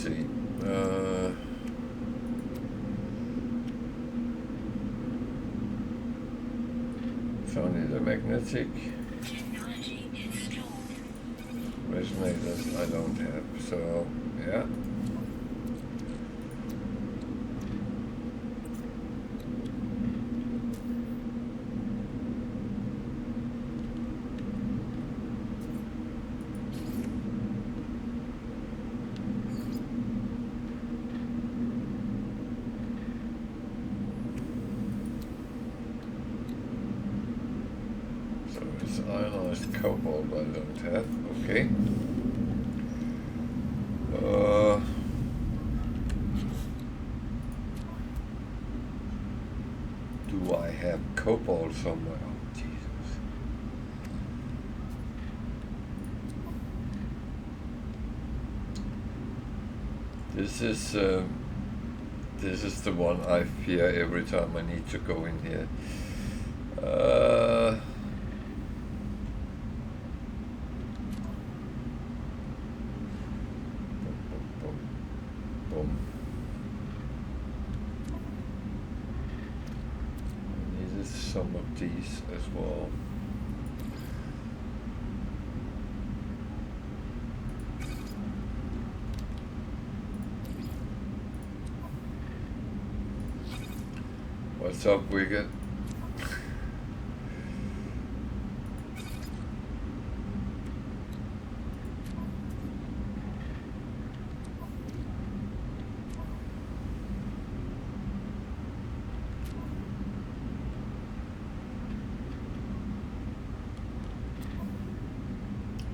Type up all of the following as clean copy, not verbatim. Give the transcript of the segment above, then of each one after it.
see. It's only the magnetic resonators I don't have, so yeah. Ionized cobalt I don't have, okay. Do I have cobalt somewhere? Oh, Jesus. This is the one I fear every time I need to go in here. Some of these as well. What's up, Wicked?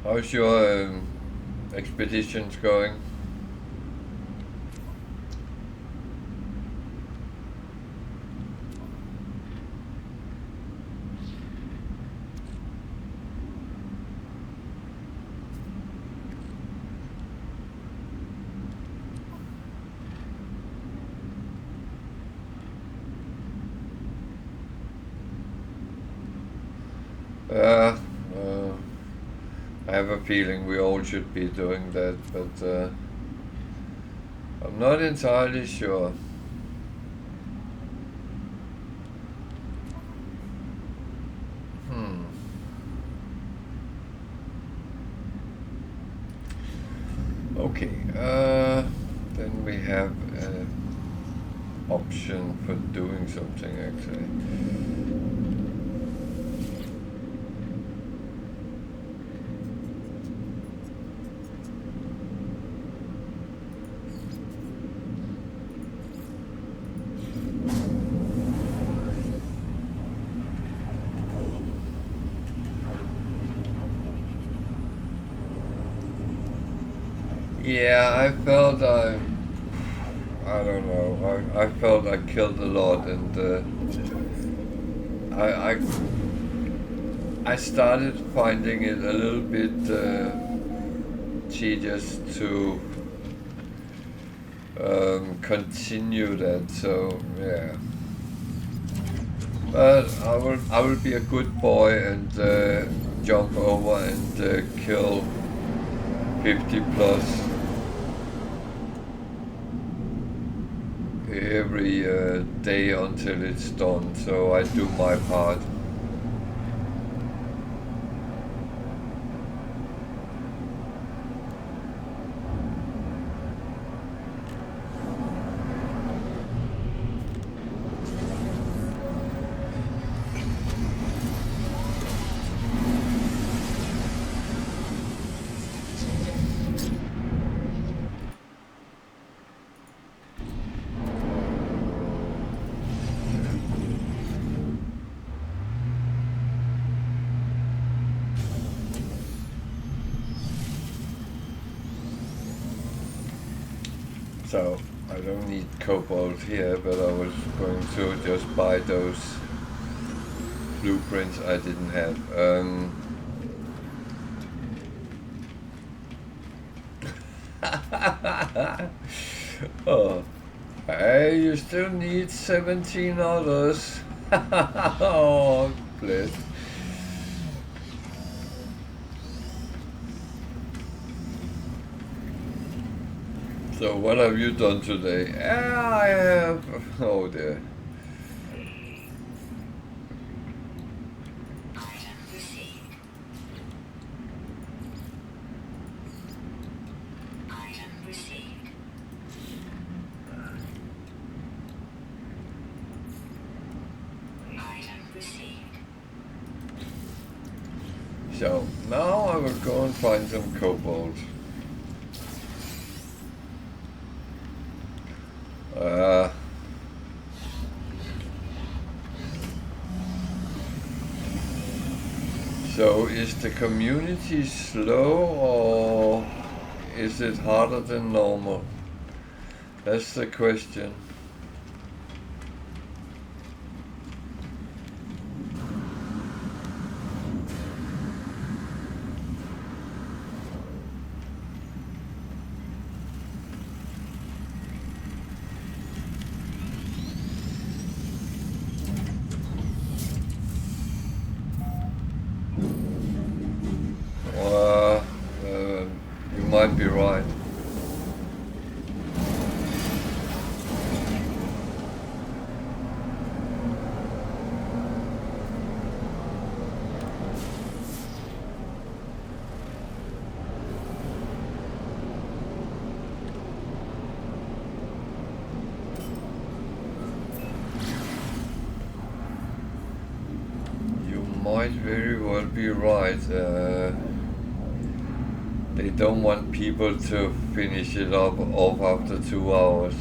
How's your expeditions going? I have a feeling we all should be doing that, but I'm not entirely sure. Okay, then we have an option for doing something actually. Yeah, I felt I don't know. I felt I killed a lot, and I started finding it a little bit tedious to continue that. So yeah, but I will be a good boy and jump over and kill 50 plus. Every day until it's done, so I do my part. So I don't need cobalt here, but I was going to just buy those blueprints I didn't have. Oh, hey, you still need 17 others. Oh, bless. So what have you done today? I have... Oh dear. So now I will go and find some cobalt. So is the community slow or is it harder than normal? That's the question. You might be right. You might very well be right. They don't want people to finish it off after 2 hours.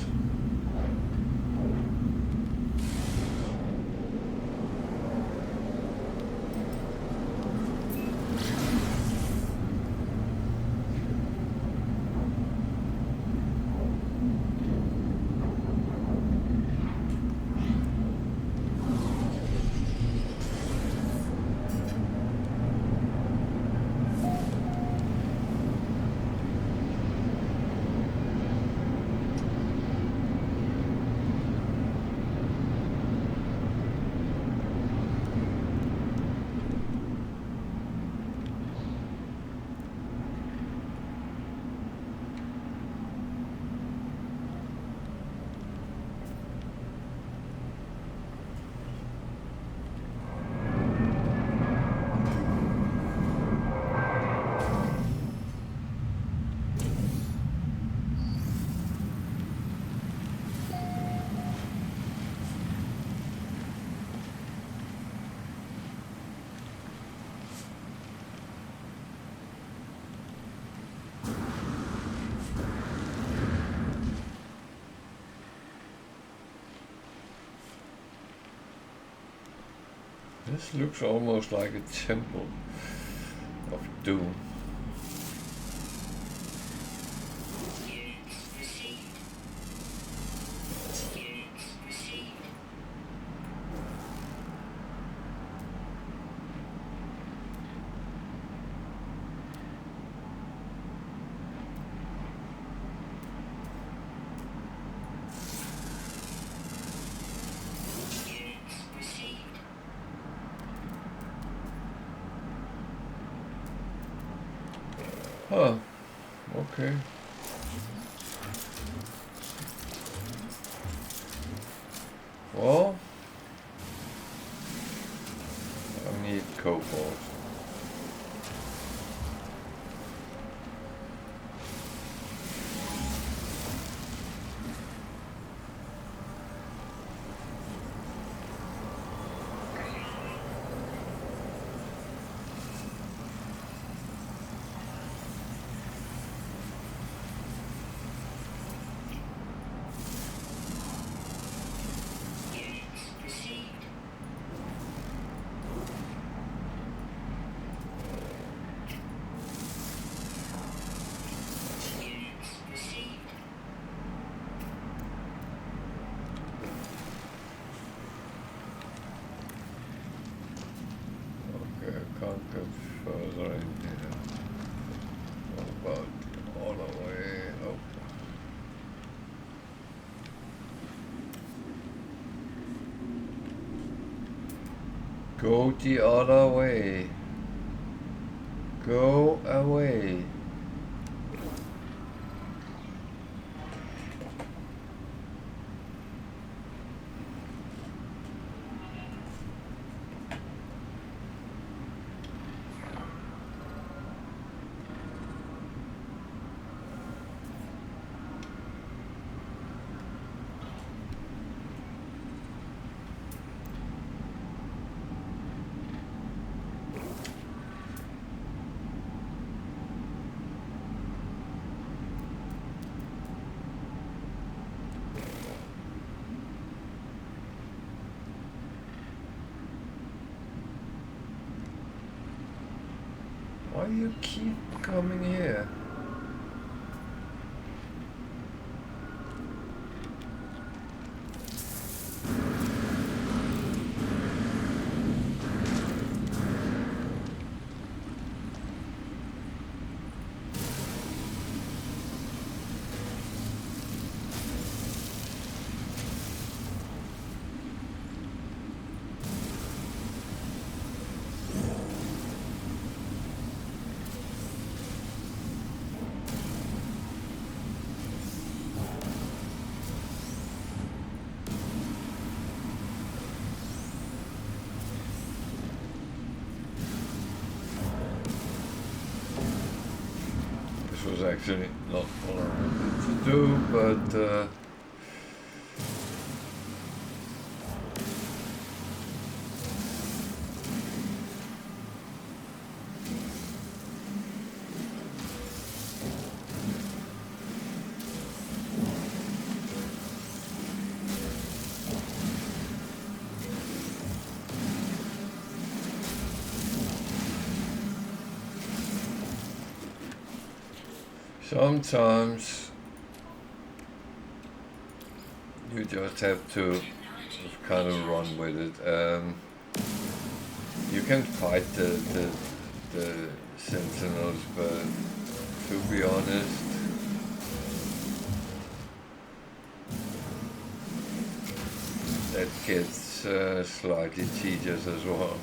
This looks almost like a temple of doom. Huh, okay. Well, I need cobalt. Can't get further in here. What about all the way up? Go the other way. Go away. Why you keep coming here? Was actually not what I wanted to do, but sometimes you just have to kind of run with it. You can fight the sentinels, but to be honest, that gets slightly tedious as well.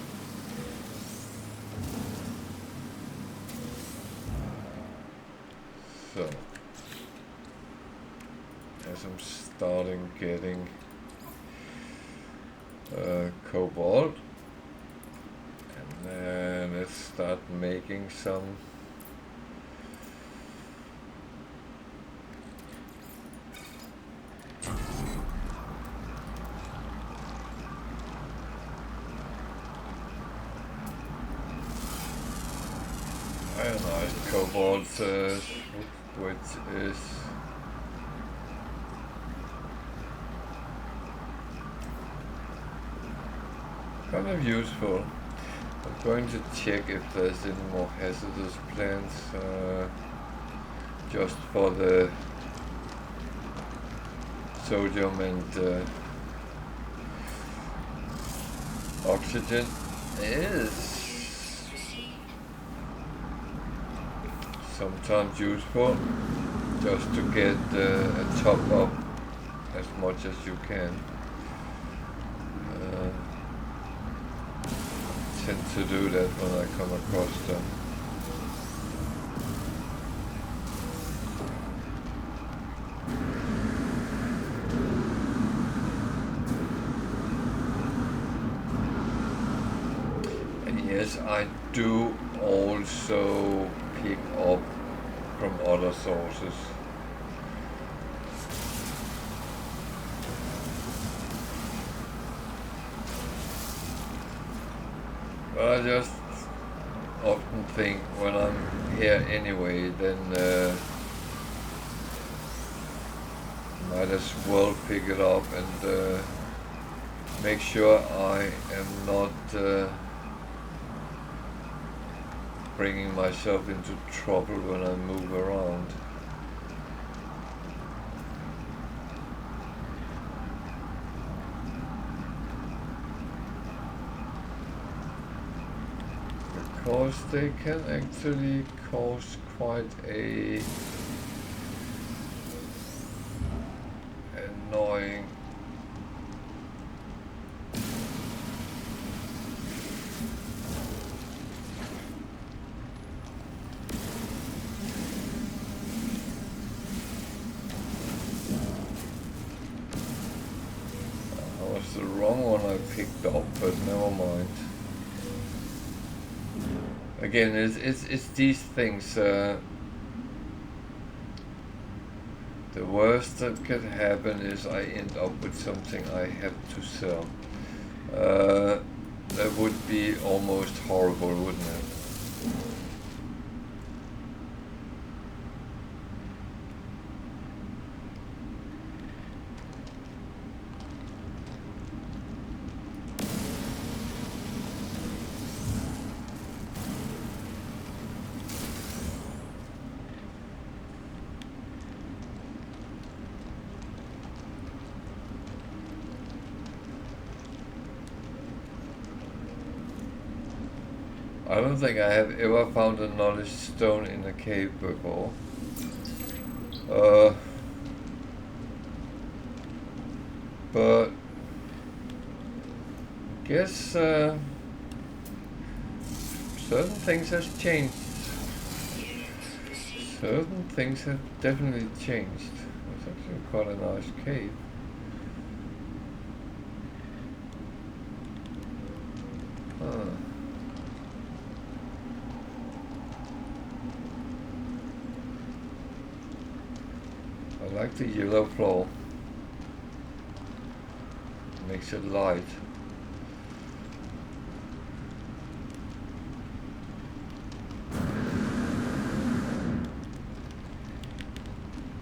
So, as I'm starting getting cobalt, and then let's start making some ionized cobalt, which is kind of useful. I'm going to check if there's any more hazardous plants, just for the sodium and oxygen is sometimes useful, just to get a top up as much as you can. Tend to do that when I come across them. And yes, I do also pick up from other sources. But I just often think when I'm here anyway, then might as well pick it up and make sure I am not bringing myself into trouble when I move around. Because they can actually cause quite a annoying that was the wrong one I picked up, but never mind. Again, it's these things. The worst that could happen is I end up with something I have to sell. That would be almost horrible, wouldn't it? I don't think I have ever found a knowledge stone in a cave before. But I guess certain things have changed. Certain things have definitely changed. It's actually quite a nice cave. Huh. I like the yellow floor. Makes it light.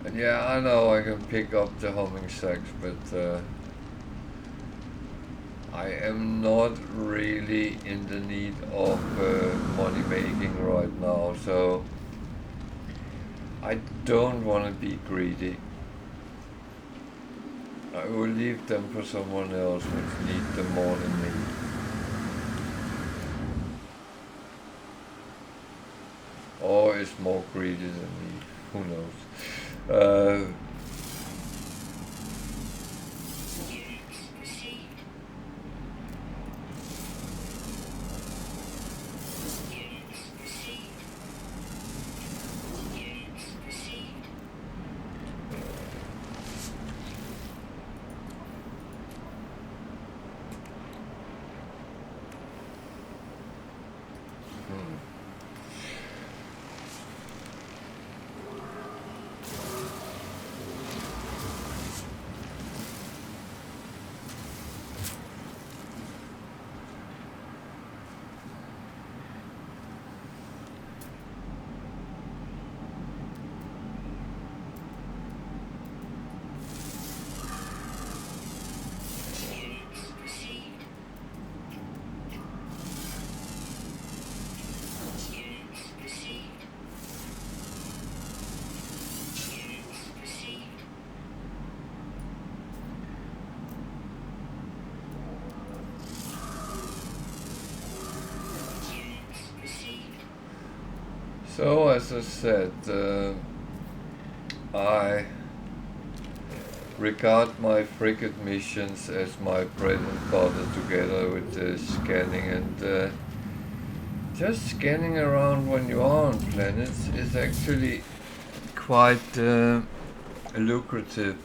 And yeah, I know I can pick up the homing sacks, but I am not really in the need of money making right now, so I don't want to be greedy. I will leave them for someone else which needs them more than me. Or is more greedy than me, who knows. So as I said, I regard my frigate missions as my bread and butter together with the scanning, and just scanning around when you are on planets is actually quite lucrative.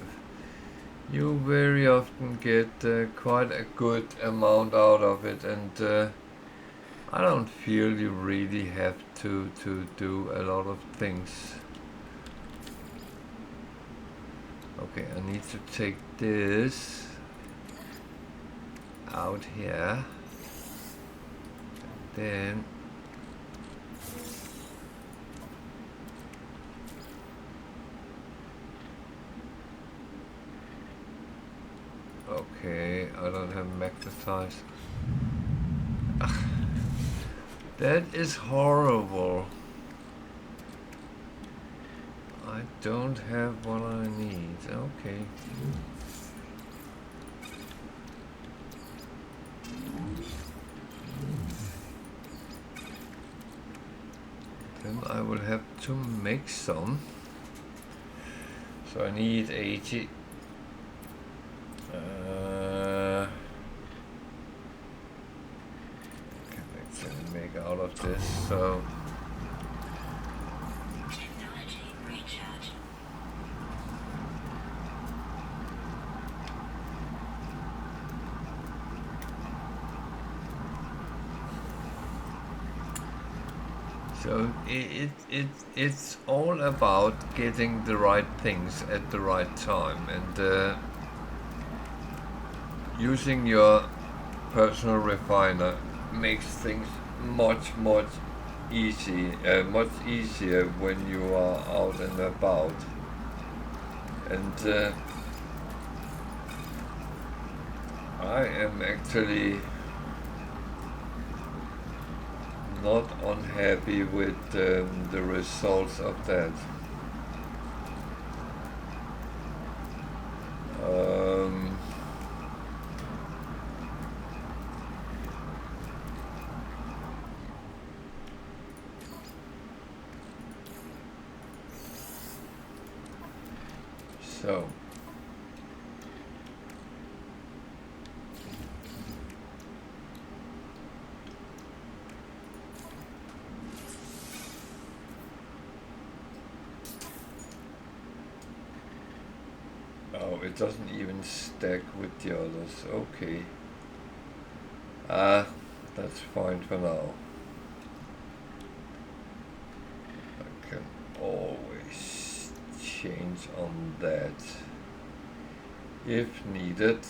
You very often get quite a good amount out of it, and I don't feel you really have to do a lot of things. Okay, I need to take this out here. Then okay, I don't have magnetized. That is horrible. I don't have what I need. Okay. Then I will have to make some. So I need 80. Can actually make out of this, so So it's all about getting the right things at the right time, and using your personal refiner makes things much easier when you are out and about. And I am actually not unhappy with the results of that. So oh, it doesn't even stack with the others. Okay. That's fine for now. I can always change on that if needed.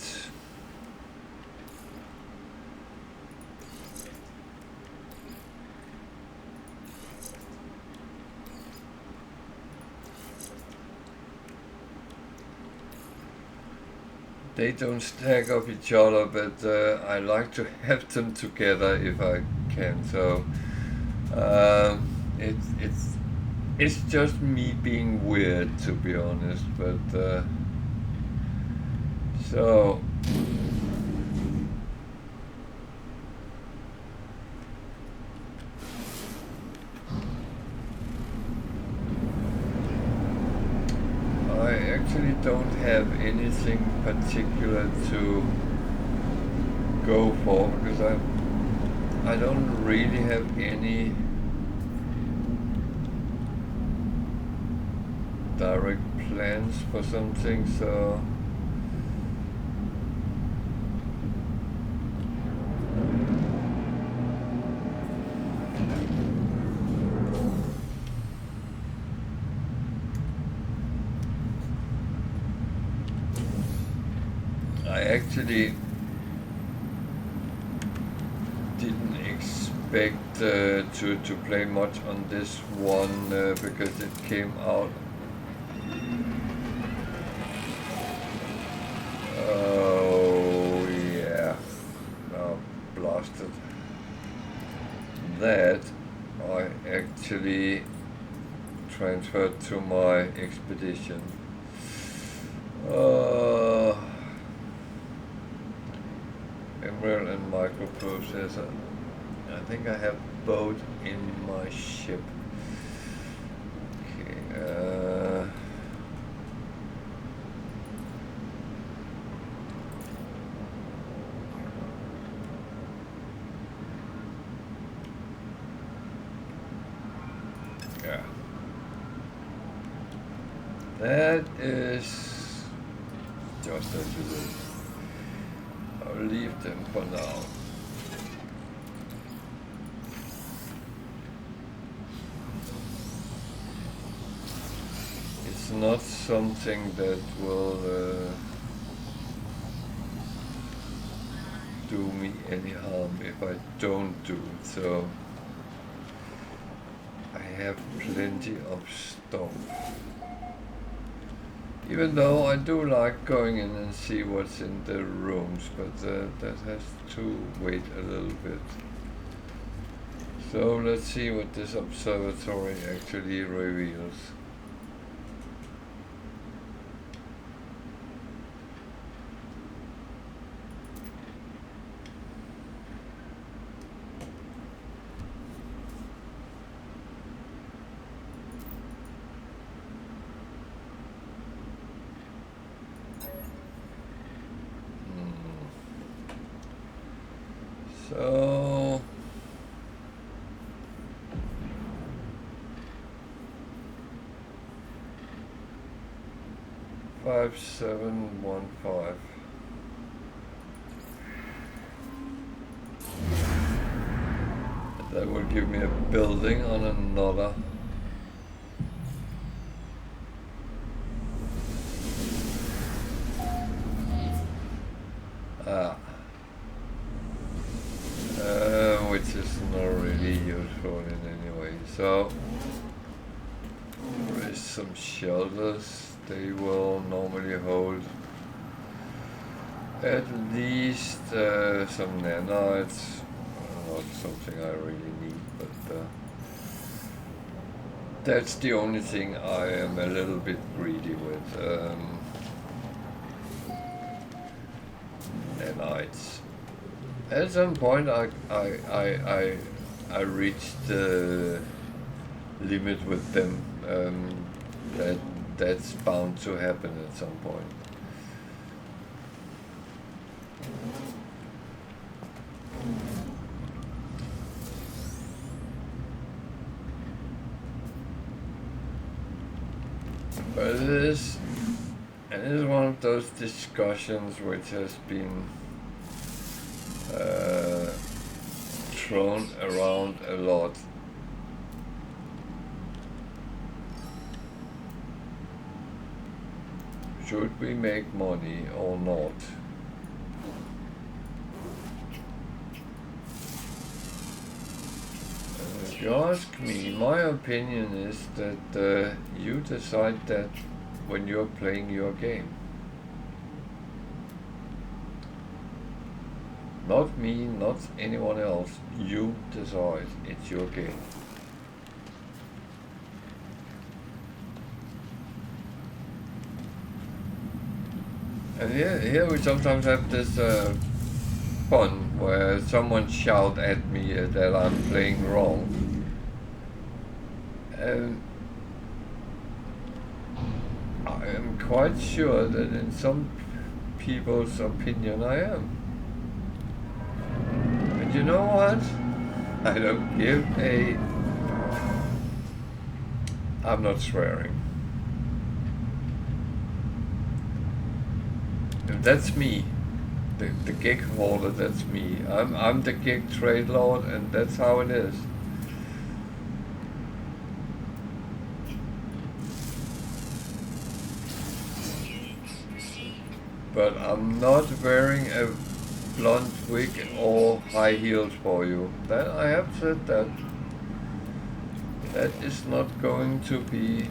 They don't stack up each other, but I like to have them together if I can. So it's just me being weird, to be honest. But so I actually don't have anything particular to go for because I don't really have any direct plans for something, so I actually didn't expect to play much on this one because it came out. Oh yeah, now blasted. That I actually transferred to my expedition. Emerald and microprocessor. I think I have both in my ship. Okay. Yeah. That is just as it is. I'll leave them for now. It's not something that will do me any harm if I don't do it, so I have plenty of stuff. Even though I do like going in and see what's in the rooms, but that has to wait a little bit. So let's see what this observatory actually reveals. So 5715. That will give me a building on another. Which is not really useful in any way. So there is some shelters. They will normally hold at least some nanites. Not something I really need, but that's the only thing I am a little bit greedy with. Nanites. At some point, I reached the limit with them. That that's bound to happen at some point. But it is one of those discussions which has been thrown around a lot. Should we make money or not? If you ask me, my opinion is that you decide that when you're playing your game. Not me, not anyone else. You decide. It's your game. And here we sometimes have this fun where someone shout at me that I'm playing wrong. And I am quite sure that in some people's opinion I am. And you know what? I don't give a... I'm not swearing. And that's me. The gig holder, that's me. I'm the gig trade lord, and that's how it is. But I'm not wearing a blonde wig or high heels for you. That I have said that. That is not going to be...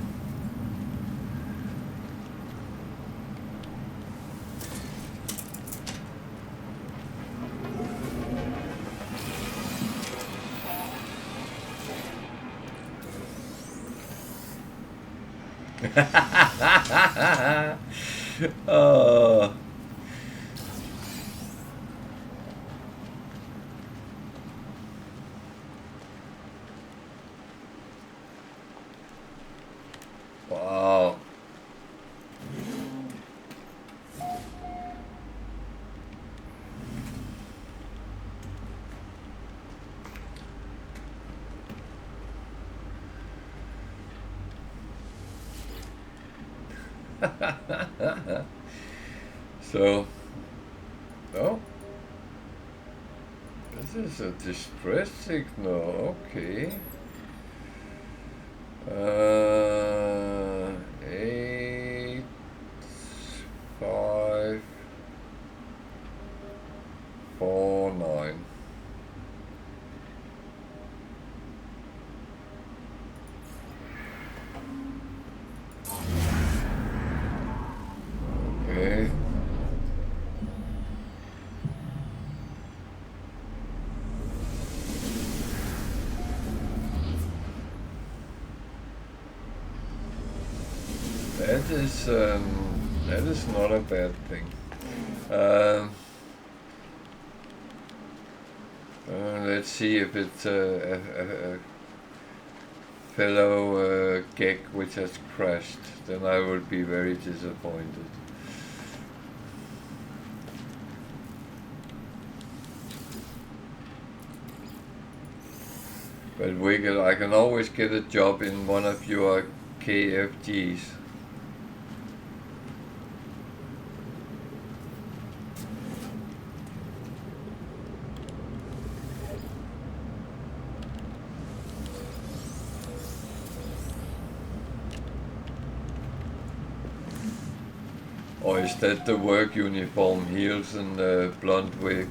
Wow. So, oh, this is a distress signal, okay. 8, 5, 4, 9. Okay. That is not a bad thing. Let's see if it's a fellow gig which has crashed. Then I would be very disappointed. But I can always get a job in one of your KFGs. Or is that the work uniform, heels and blonde wig?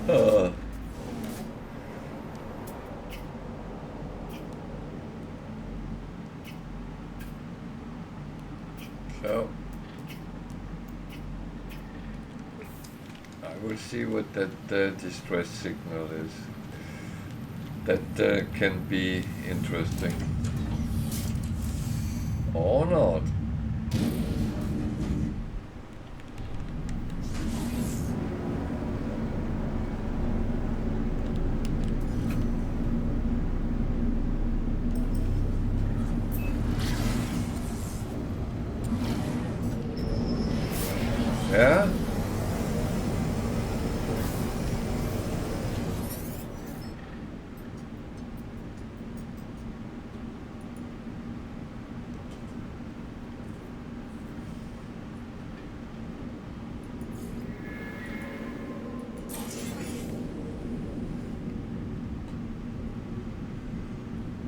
Oh. So I will see what that distress signal is. That can be interesting. Or not. Yeah?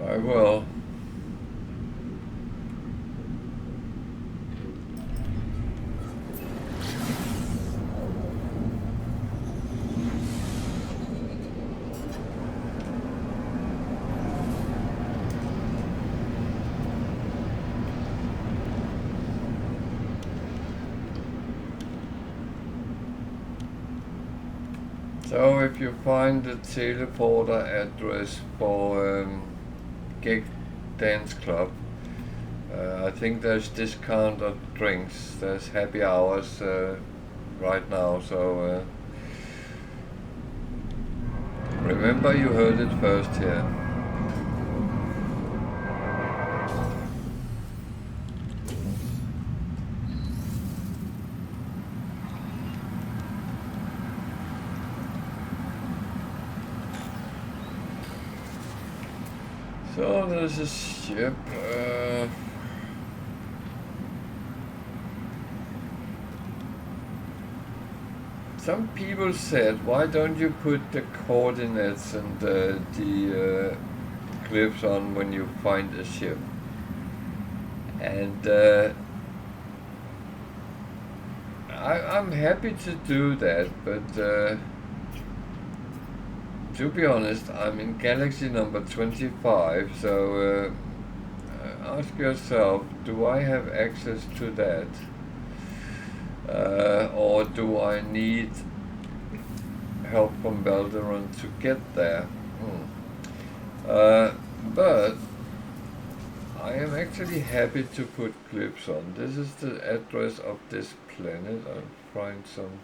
I will. So if you find the teleporter address for Gig Dance Club, I think there's discounted drinks. There's happy hours right now, so remember you heard it first here. So there's a ship. Some people said, why don't you put the coordinates and the clips on when you find a ship? And I'm happy to do that, but to be honest, I'm in galaxy number 25, so ask yourself, do I have access to that? Or do I need help from Belderon to get there? But I am actually happy to put clips on. This is the address of this planet. I'll find some.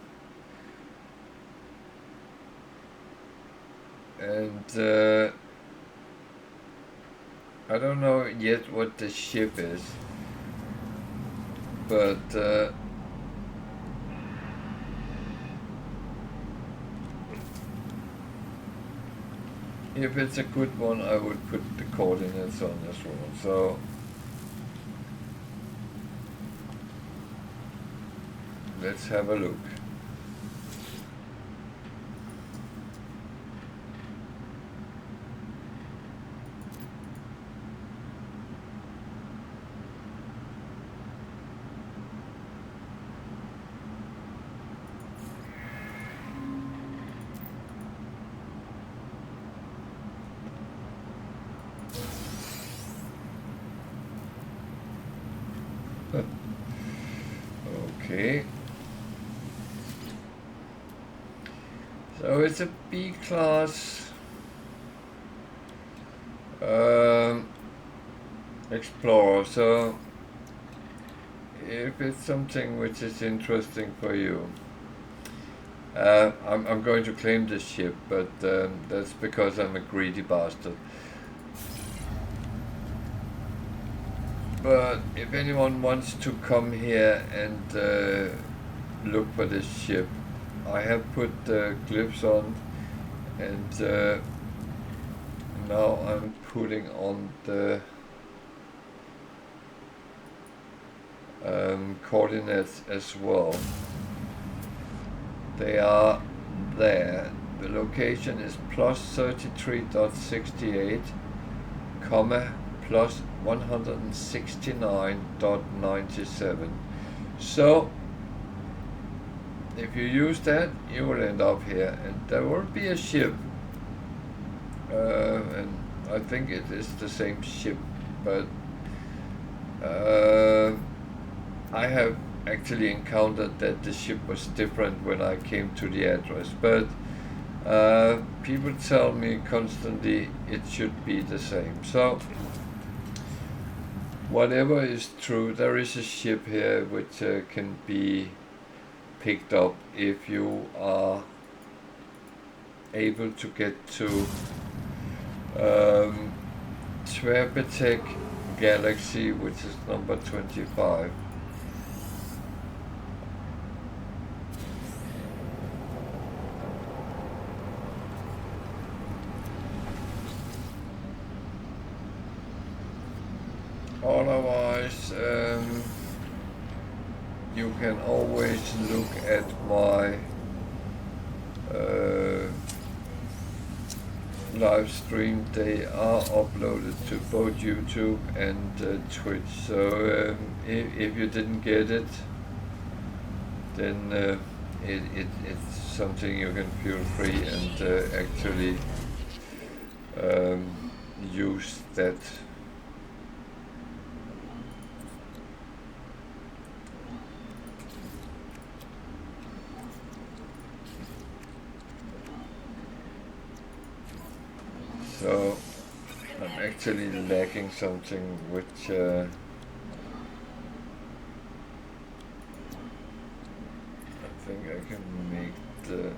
And I don't know yet what the ship is, but if it's a good one, I would put the coordinates on as well. So let's have a look. Okay. So it's a B-class Explorer. So if it's something which is interesting for you, I'm going to claim this ship, but that's because I'm a greedy bastard. But if anyone wants to come here and look for this ship, I have put the clips on, and now I'm putting on the coordinates as well. They are there. The location is plus 33.68, comma plus 169.97. So if you use that, you will end up here, and there will be a ship, and I think it is the same ship, but I have actually encountered that the ship was different when I came to the address, but people tell me constantly it should be the same. So whatever is true, there is a ship here which can be picked up if you are able to get to Permadeath Galaxy, which is number 25. always look at my live stream. They are uploaded to both YouTube and Twitch, so if you didn't get it, then it's something you can feel free and actually use that. So I'm actually lacking something which I think I can make the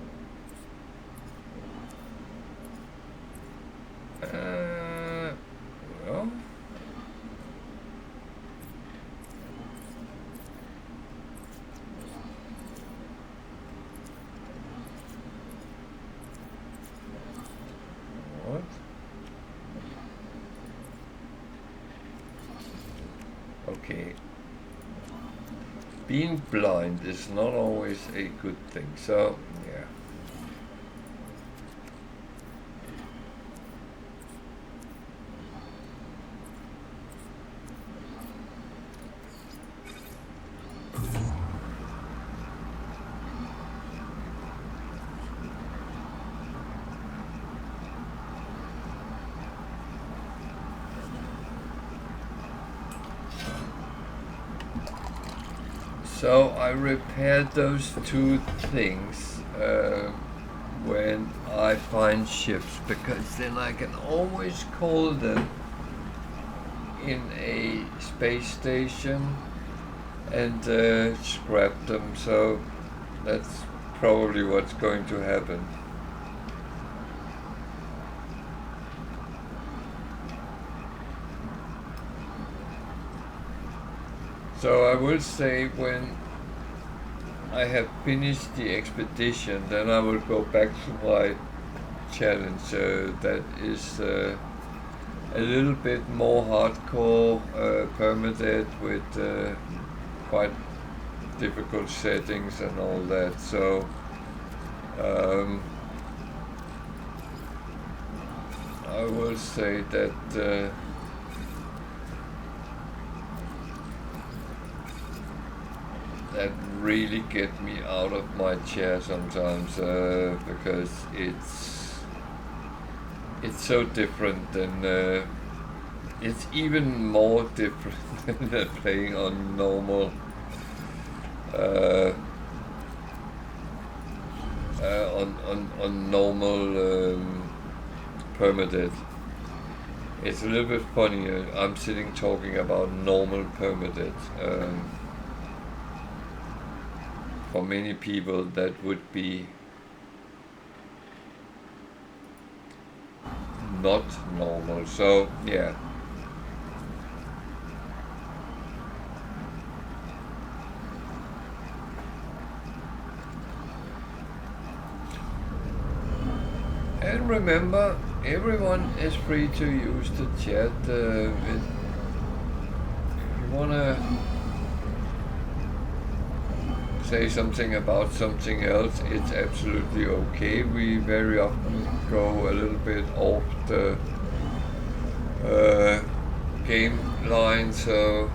well, what? Okay. Being blind is not always a good thing, so yeah. So I repaired those two things when I find ships, because then I can always call them in a space station and scrap them, so that's probably what's going to happen. So I will say when I have finished the expedition, then I will go back to my challenge. That is a little bit more hardcore permadeath with quite difficult settings and all that. So I will say that that really get me out of my chair sometimes, because it's so different than it's even more different than playing on normal on normal permadeath. It's a little bit funny. I'm sitting talking about normal permadeath. For many people that would be not normal, so yeah. And remember, everyone is free to use the chat. If you wanna say something about something else, it's absolutely okay. We very often go a little bit off the game line, so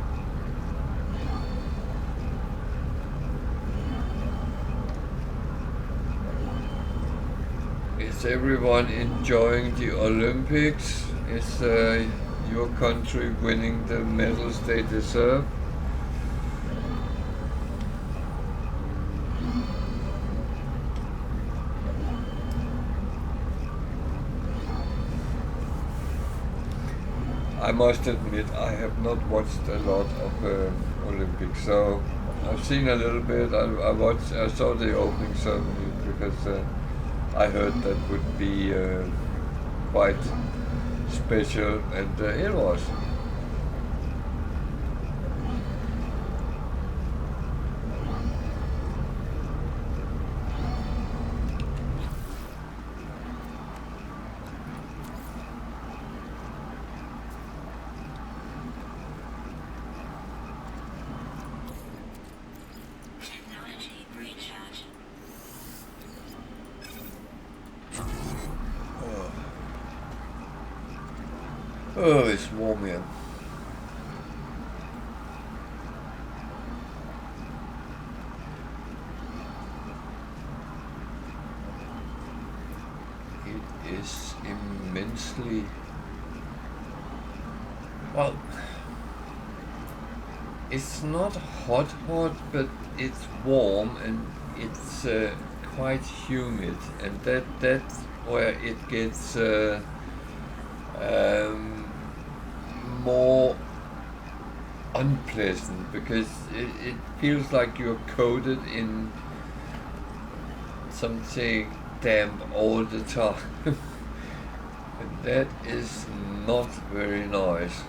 is everyone enjoying the Olympics? Is your country winning the medals they deserve? I must admit, I have not watched a lot of Olympics, so I've seen a little bit. I saw the opening ceremony because I heard that would be quite special, and it was. Oh, it's warm here. It is immensely... Well, it's not hot, but it's warm and it's quite humid, and that's where it gets um, more unpleasant, because it feels like you're coated in something damp all the time. And that is not very nice.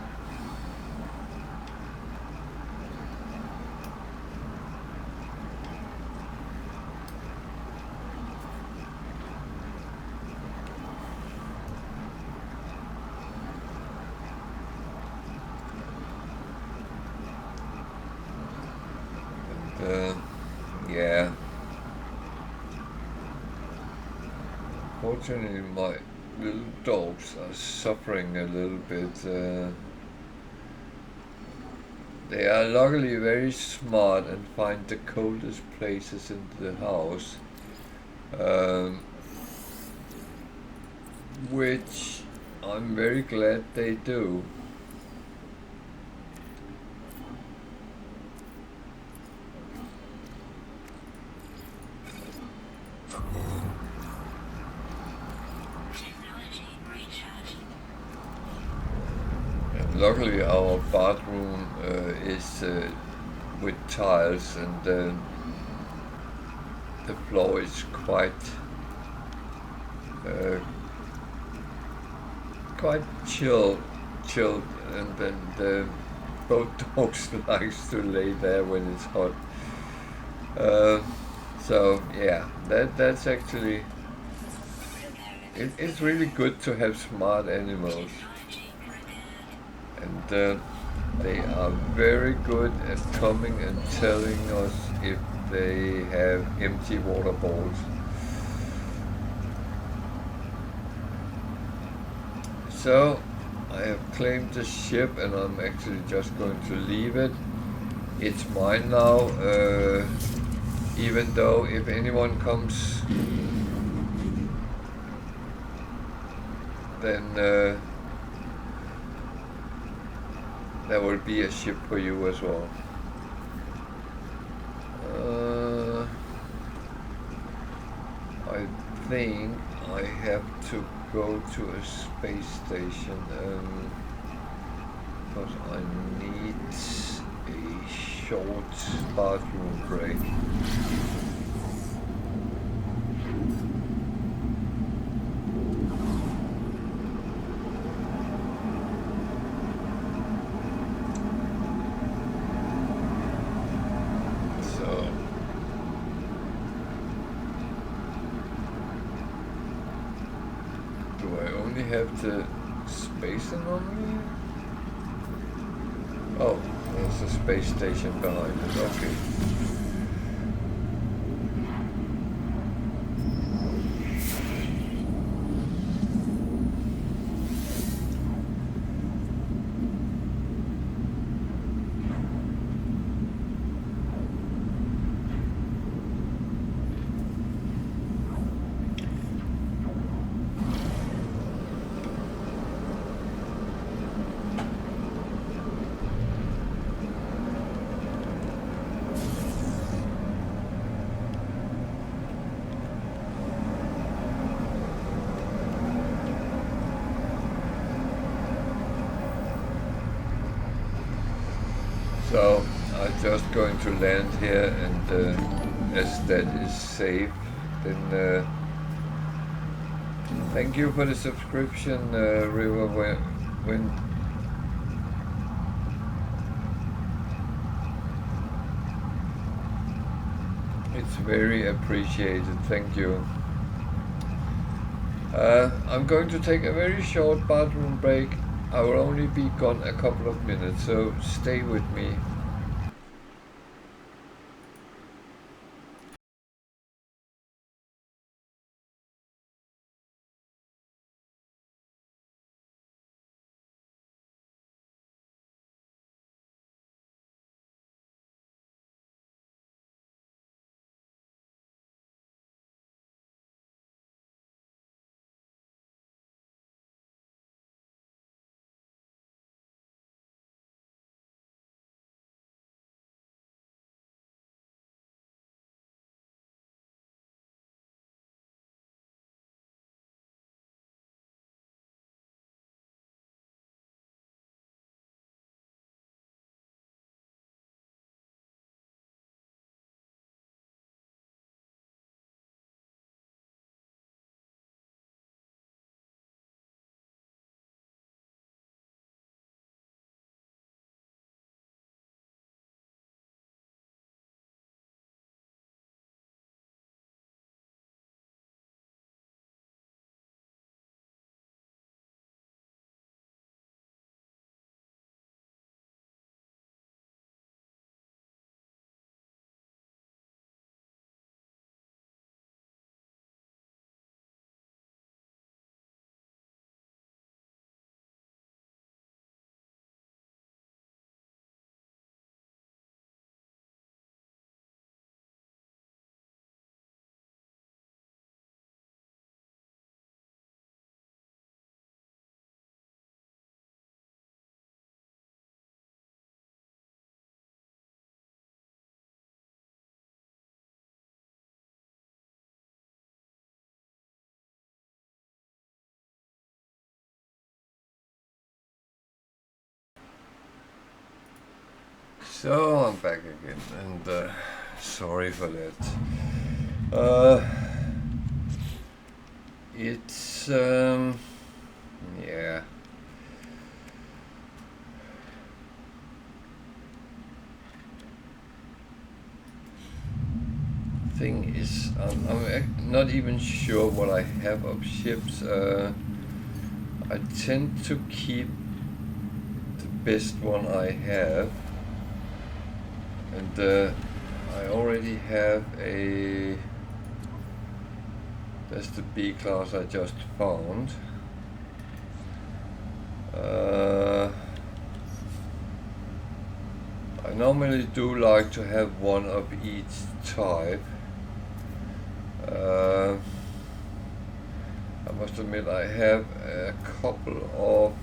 Yeah. Fortunately, my little dogs are suffering a little bit. They are luckily very smart and find the coldest places in the house, um, which I'm very glad they do. And luckily, our bathroom is with tiles, and the floor is uh, quite chilled, and then both dogs likes to lay there when it's hot. Uh, so yeah, that's actually it's really good to have smart animals, and they are very good at coming and telling us if they have empty water bowls. So I have claimed the ship, and I'm actually just going to leave it. It's mine now, even though if anyone comes, then there will be a ship for you as well. I think I have to go to a space station, because I need a short bathroom break. So do I only have the spacing on me? Oh, there's a space station behind it. Okay. So I'm just going to land here, and as that is safe, then thank you for the subscription, River. When it's very appreciated. Thank you. I'm going to take a very short bathroom break. I will only be gone a couple of minutes, so stay with me. So I'm back again, and sorry for that. It's yeah. Thing is, I'm not even sure what I have of ships. I tend to keep the best one I have, and I already have a. That's the B class I just found. I normally do like to have one of each type. I must admit I have a couple of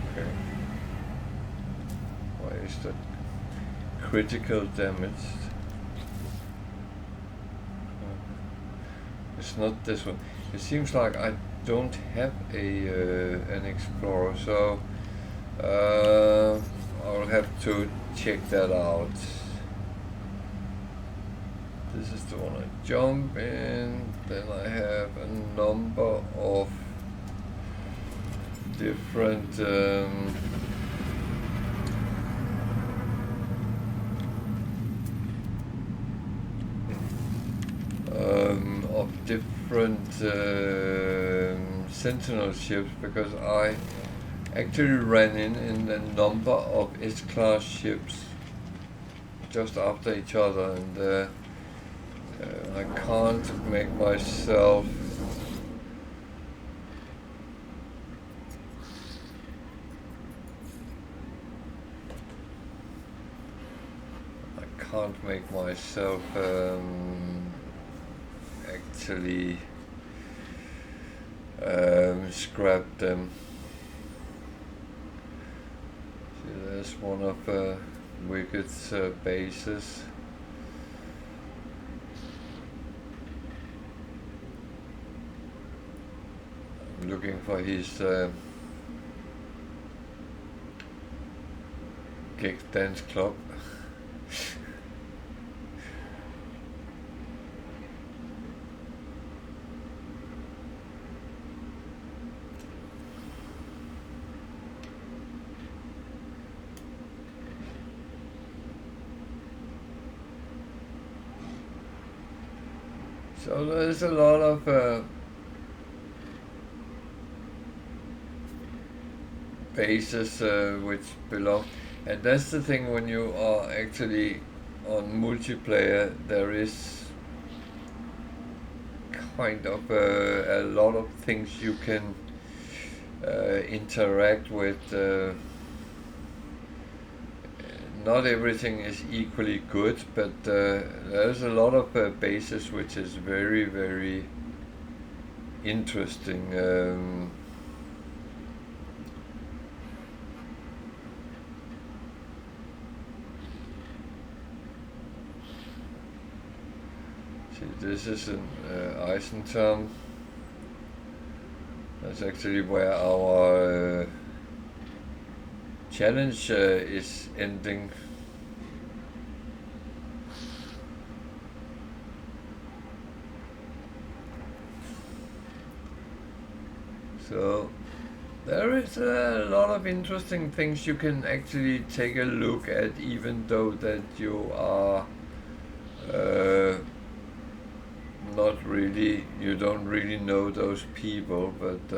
okay. Why is that critical damage? It's not this one. It seems like I don't have an explorer, so I'll have to check that out. This is the one I jump in. Then I have a number of different sentinel ships, because I actually ran in a number of S-class ships just after each other, and I can't make myself actually scrap them. See, there's one of Wicked's bases. I'm looking for his gig dance club. So there's a lot of bases which belong, and that's the thing when you are actually on multiplayer. There is kind of a lot of things you can interact with. Not everything is equally good, but there's a lot of bases which is very, very interesting. See, this is an Eisenturm. That's actually where our challenge is ending. So there is a lot of interesting things you can actually take a look at, even though that you are you don't really know those people, but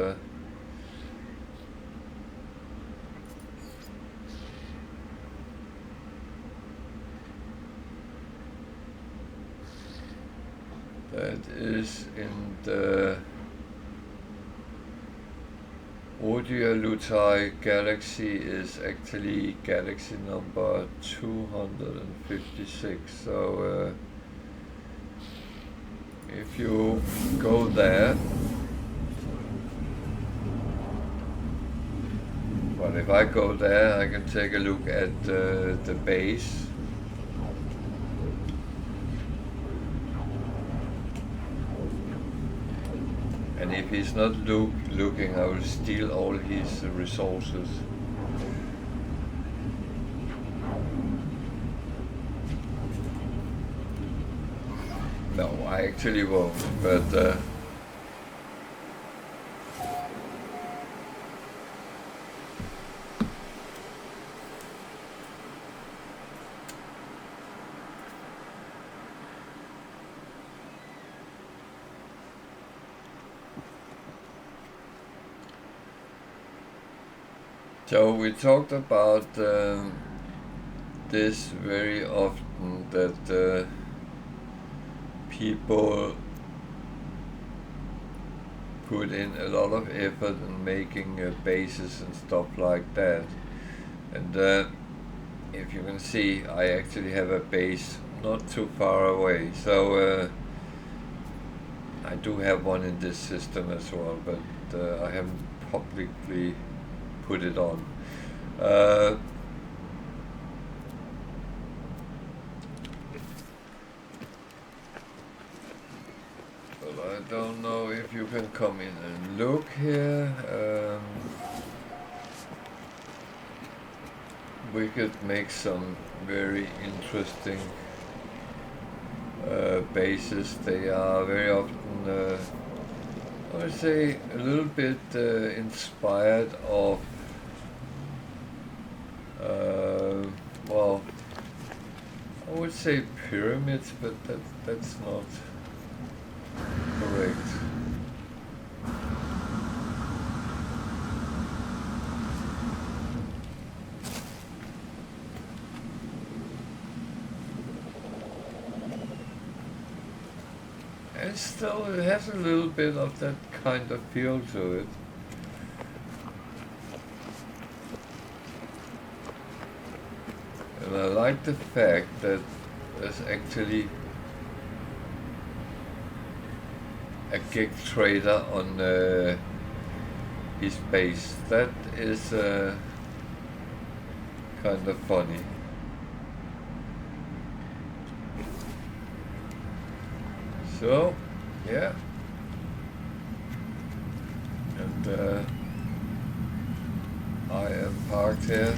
that is in the Lutai galaxy, is actually galaxy number 256. So if you go there, well, But if I go there, I can take a look at the base. And if he's not looking, I will steal all his resources. No, I actually won't, but so we talked about this very often, that people put in a lot of effort in making bases and stuff like that. And if you can see, I actually have a base not too far away. So I do have one in this system as well, but I haven't publicly put it on. But I don't know if you can come in and look here. We could make some very interesting bases. They are very often, I would say, a little bit inspired of, well, I would say pyramids, but that's not correct. And still, it has a little bit of that kind of feel to it. And I like the fact that there's actually a gig trader on his base. That is kind of funny. So, yeah. And I am parked here.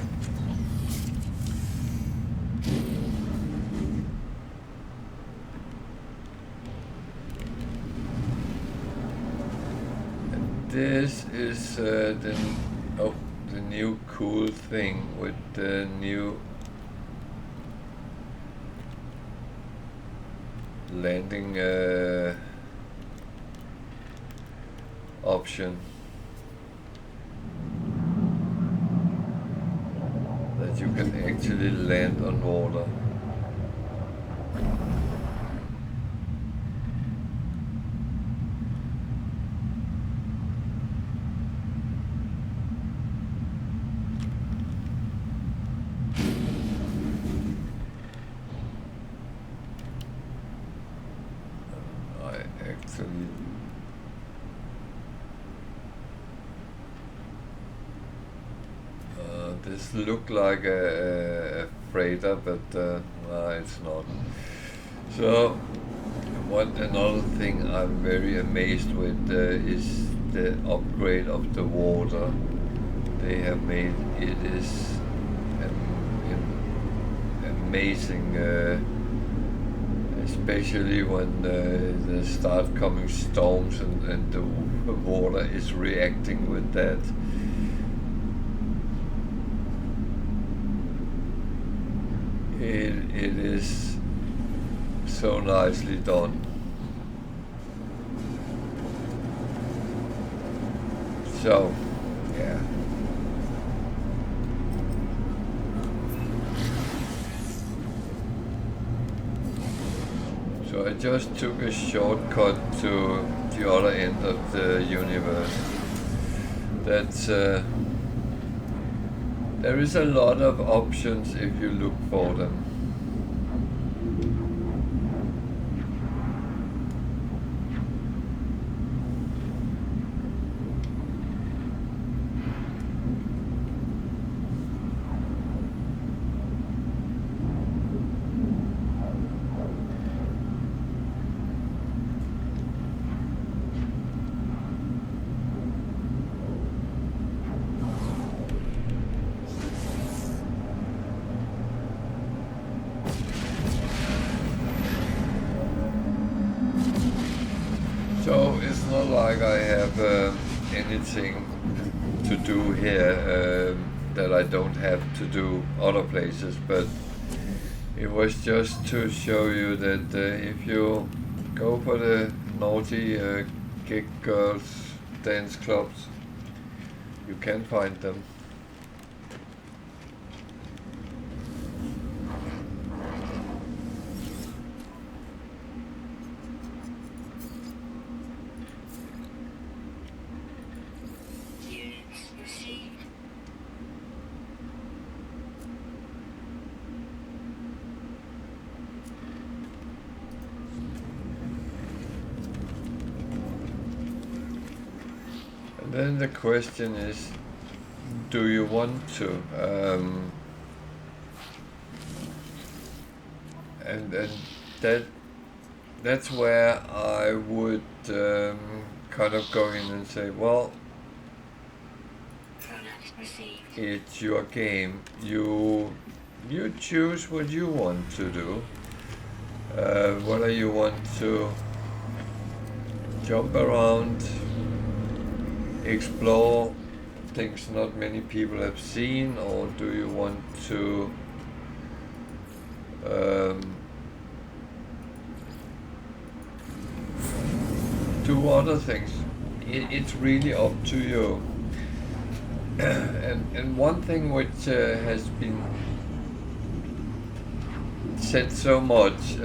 This is the new cool thing with the new landing option, that you can actually land on water. This looked like a freighter, but it's not. So, another thing I'm very amazed with is the upgrade of the water they have made. It is amazing, especially when there start coming storms and the water is reacting with that. It is so nicely done. So, yeah. So I just took a shortcut to the other end of the universe. That's there is a lot of options if you look for them. not like I have anything to do here that I don't have to do other places, but it was just to show you that if you go for the naughty gig girls dance clubs, you can find them. Then the question is, do you want to? And that's where I would kind of go in and say, well, it's your game. You choose what you want to do. Whether you want to jump around, explore things not many people have seen, or do you want to do other things? It's really up to you. And one thing which has been said so much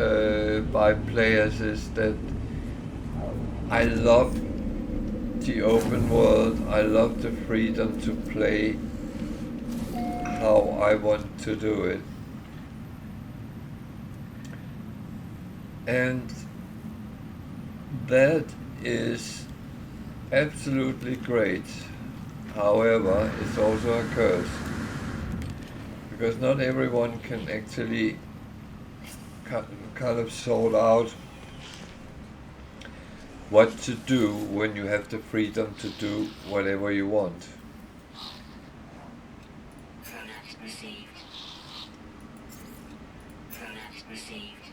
by players is that I love the open world, I love the freedom to play how I want to do it. And that is absolutely great. However, it's also a curse, because not everyone can actually kind of sort out what to do when you have the freedom to do whatever you want. Product received. Product received.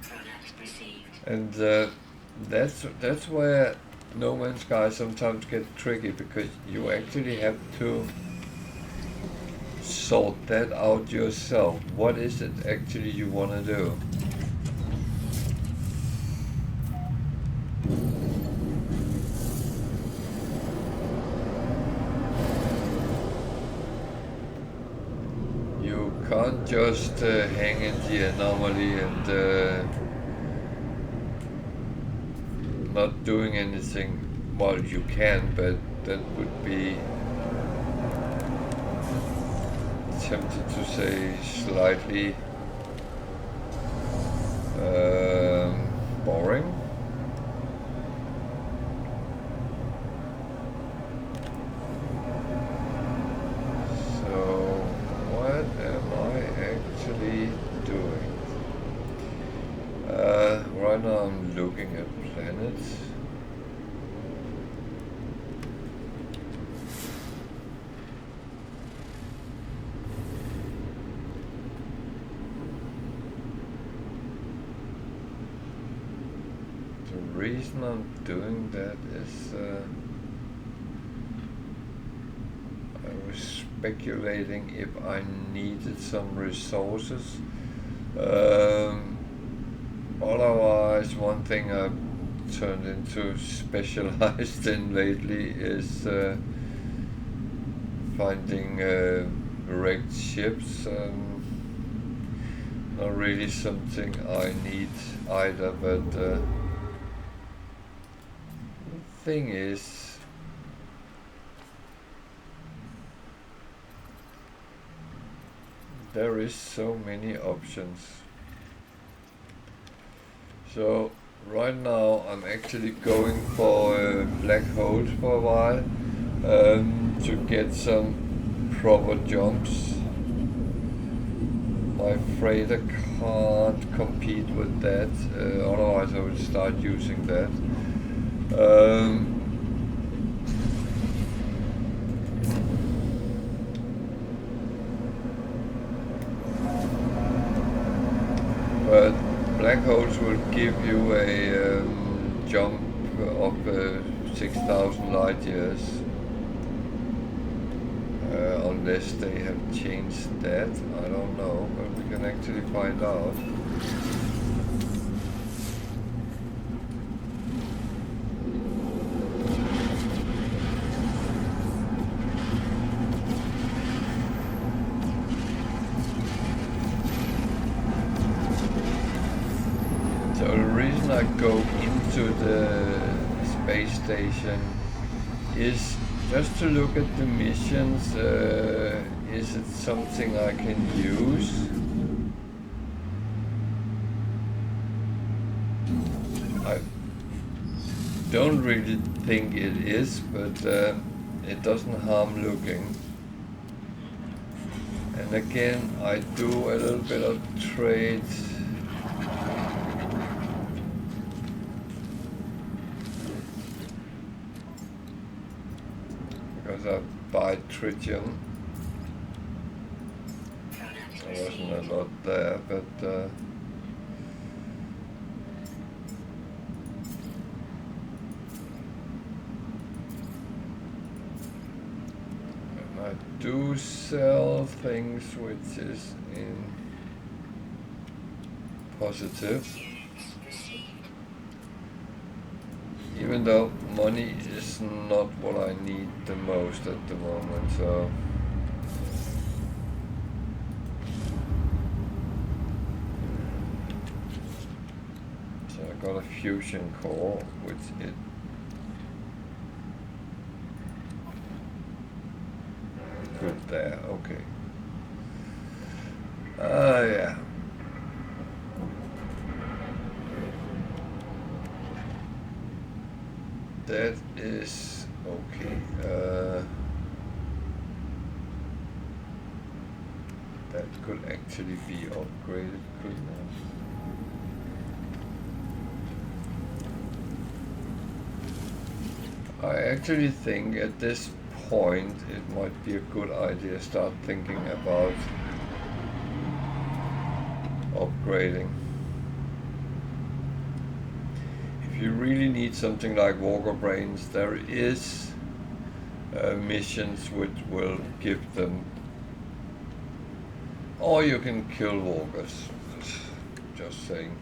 Product received. And that's where No Man's Sky sometimes gets tricky, because you actually have to sort that out yourself. What is it actually you want to do? You can't just hang in the anomaly and not doing anything. Well, you can, but that would be, tempted to say, slightly boring. So what am I actually doing? Right now I'm looking at planets. The reason I'm doing that is I was speculating if I needed some resources. Otherwise, one thing I've turned into specialized in lately is finding wrecked ships. Not really something I need either, but the thing is, there is so many options. So right now I'm actually going for black holes for a while to get some proper jumps. My freighter can't compete with that, otherwise I would start using that. But black holes will give you a jump of 6,000 light years, unless they have changed that. I don't know, but we can actually find out. So the reason I go into the space station is just to look at the missions. Is it something I can use? I don't really think it is, but it doesn't harm looking. And again, I do a little bit of trades. Because I buy tritium. There wasn't a lot there, but I do sell things which is in positive. Even though money is not what I need the most at the moment, so I got a fusion core, which it good there, okay. Yeah. That is okay. That could actually be upgraded, couldn't it? I actually think at this point it might be a good idea to start thinking about upgrading. If you really need something like Walker Brains, there is missions which will give them, or you can kill walkers, just saying.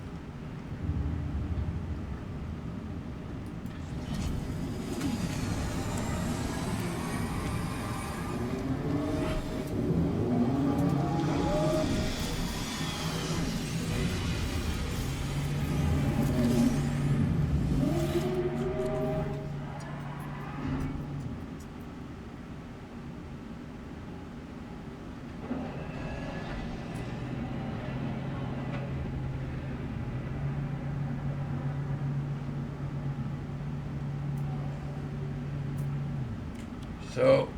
So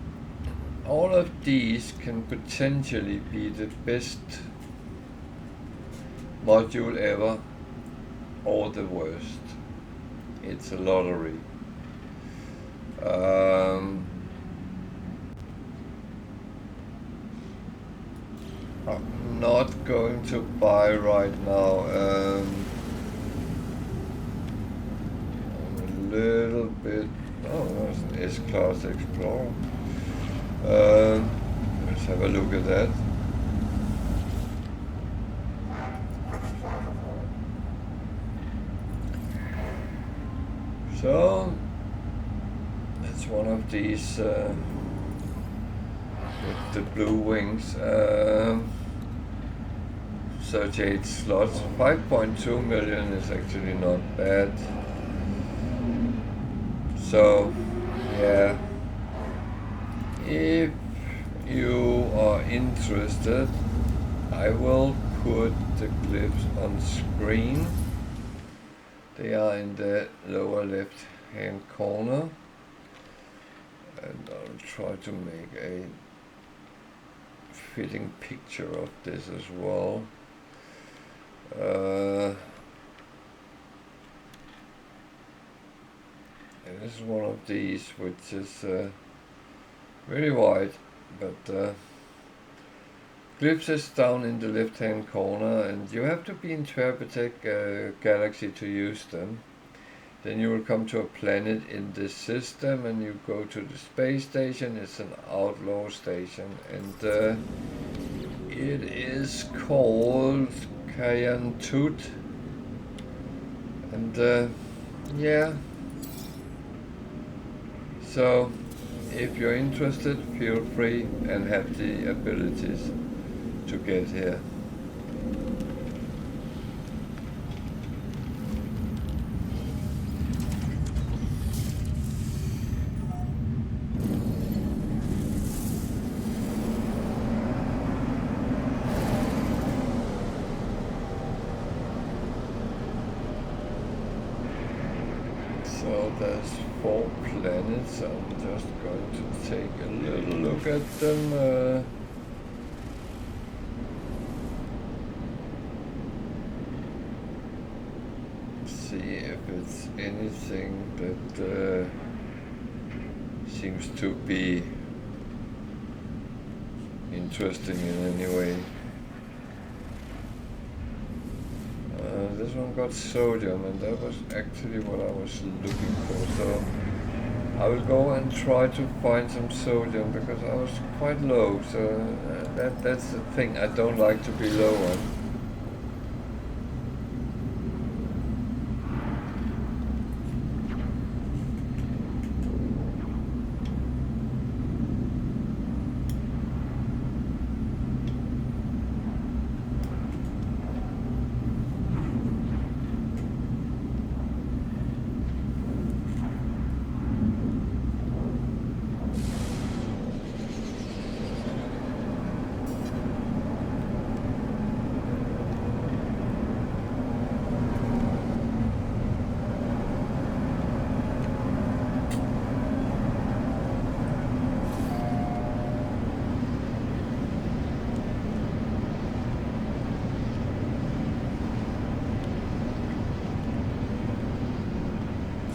all of these can potentially be the best module ever, or the worst. It's a lottery. I'm not going to buy right now. I'm a little bit. Oh, there's an S-Class Explorer. Let's have a look at that. So, that's one of these with the blue wings. 38 slots. 5.2 million is actually not bad. So, yeah, if you are interested, I will put the clips on screen. They are in the lower left hand corner, and I'll try to make a fitting picture of this as well. And this is one of these which is very wide, but Glyphs is down in the left hand corner, and you have to be in Permadeath Galaxy to use them. Then you will come to a planet in this system, and you go to the space station. It's an outlaw station, and it is called Kayantut. And yeah, so if you're interested, feel free and have the abilities to get here. So there's 4 planets. I'm just going to take a little look at them. See if it's anything that seems to be interesting in any way. This one got sodium, and that was actually what I was looking for. So I will go and try to find some sodium, because I was quite low. So that's the thing, I don't like to be low on.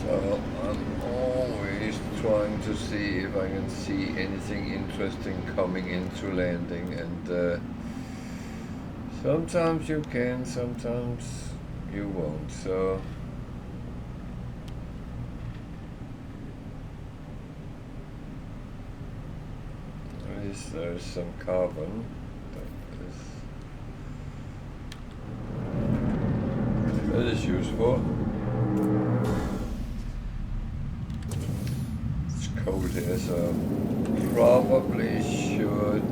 So I'm always trying to see if I can see anything interesting coming into landing, and sometimes you can, sometimes you won't. So at least there's some carbon. That is useful. It's cold here, so probably should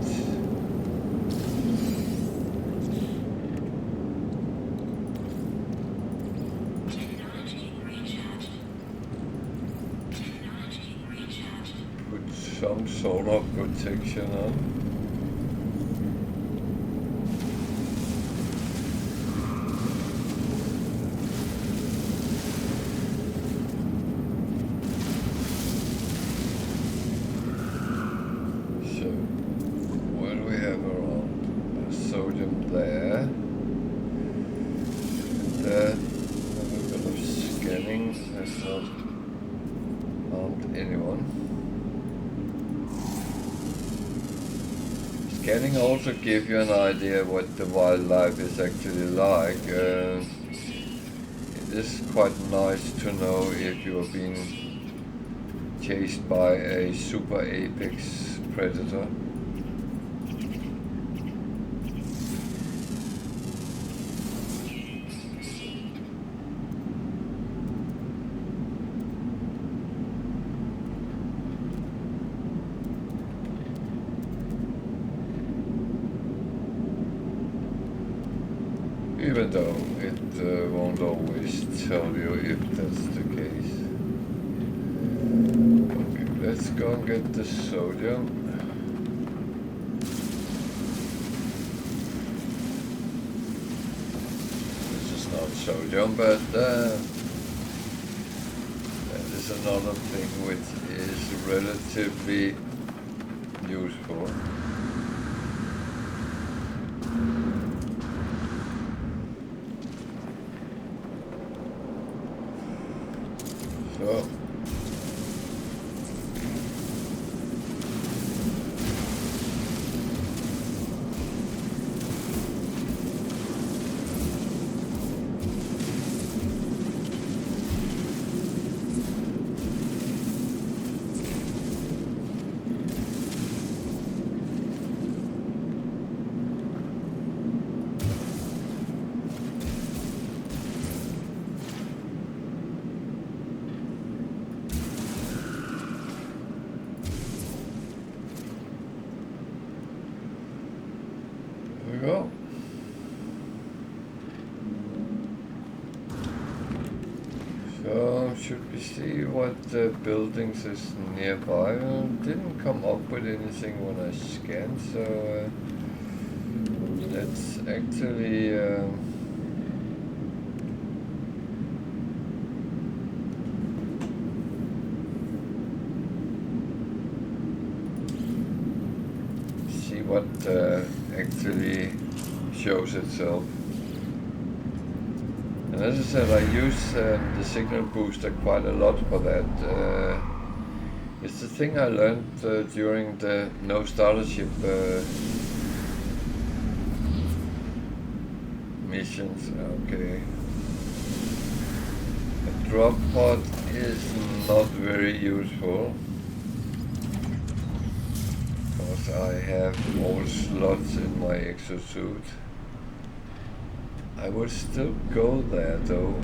put some sort of protection on. Scanning also give you an idea what the wildlife is actually like. It is quite nice to know if you are being chased by a super apex predator. Even though it won't always tell you if that's the case. Okay, let's go and get the sodium. This is not sodium, but that is another thing which is relatively useful. So Here we go. So, should we see what buildings is nearby? Didn't come up with anything when I scanned, so let's actually see what actually shows itself. And as I said, I use the signal booster quite a lot for that. It's the thing I learned during the No Startership missions. Okay. A drop pod is not very useful because I have all slots in my exosuit. I would still go there though.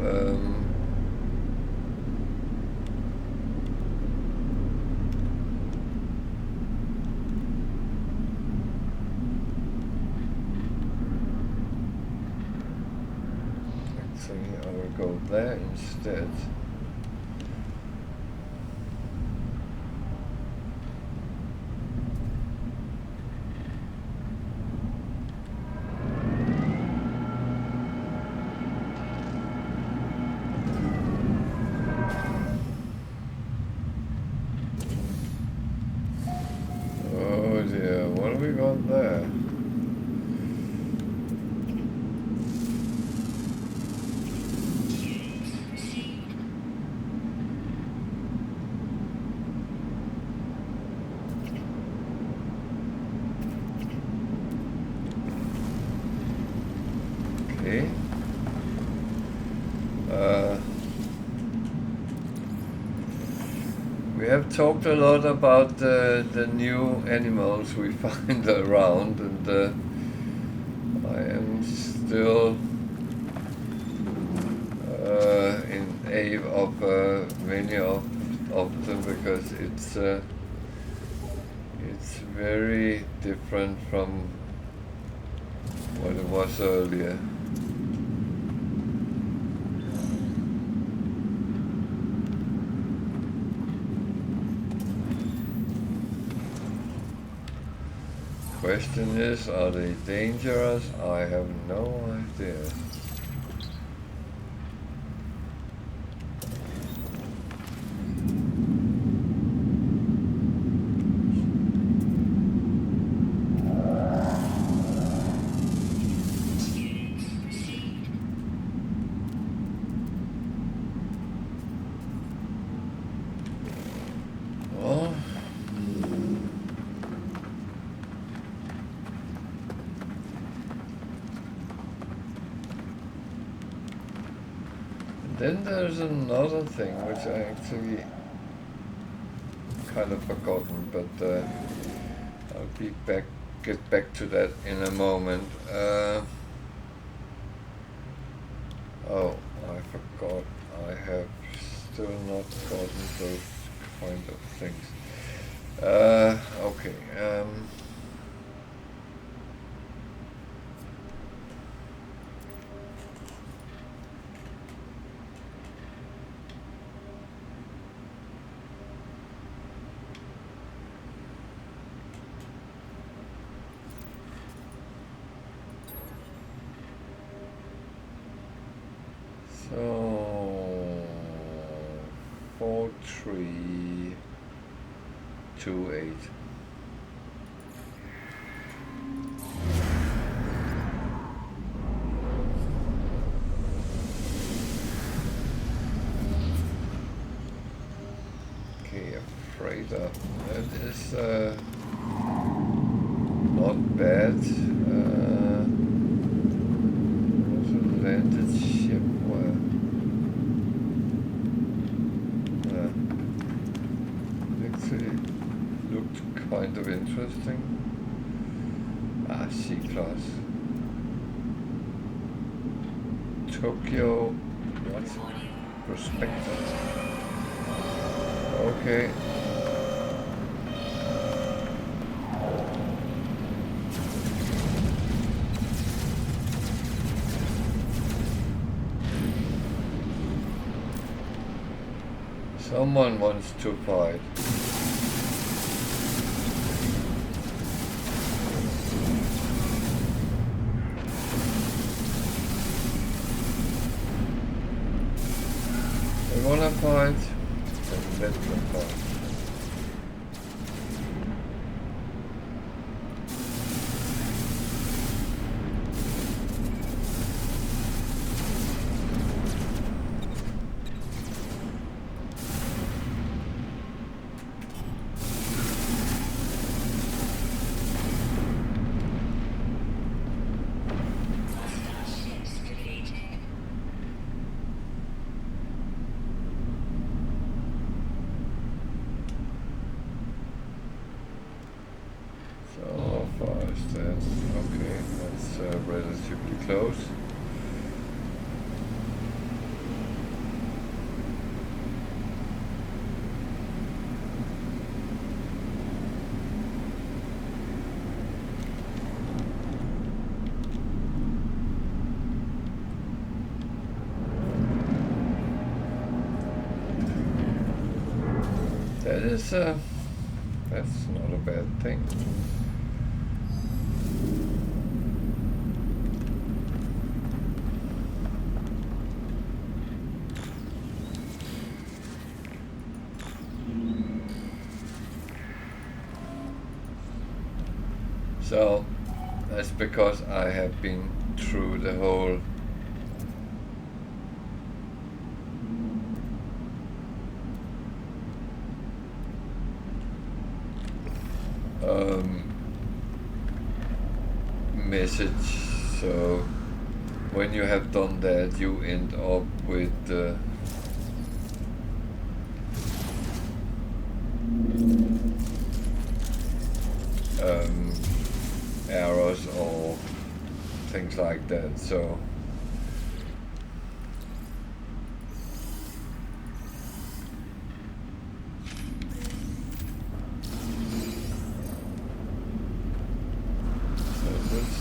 Actually, I will go there instead. What have we got there? Okay. We have talked a lot about the new animals we find around, and I am still in awe of many of them because it's very different from what it was earlier. Question is, are they dangerous? I have no idea. Well, then there's another thing which I actually kind of forgotten, but I'll get back to that in a moment. Oh, I forgot. I have still not gotten those kind of things. Okay. So 4328. Okay, afraid of that is not bad. Also landed ship where actually looked kind of interesting. C-class. Tokyo, what's perspective? Okay. Someone wants to fight. They wanna fight? Then let them fight. So how far is that? Okay, that's relatively close. That's not a bad thing. So that's because I have been through the whole message. So when you have done that, you end up with errors or things like that. So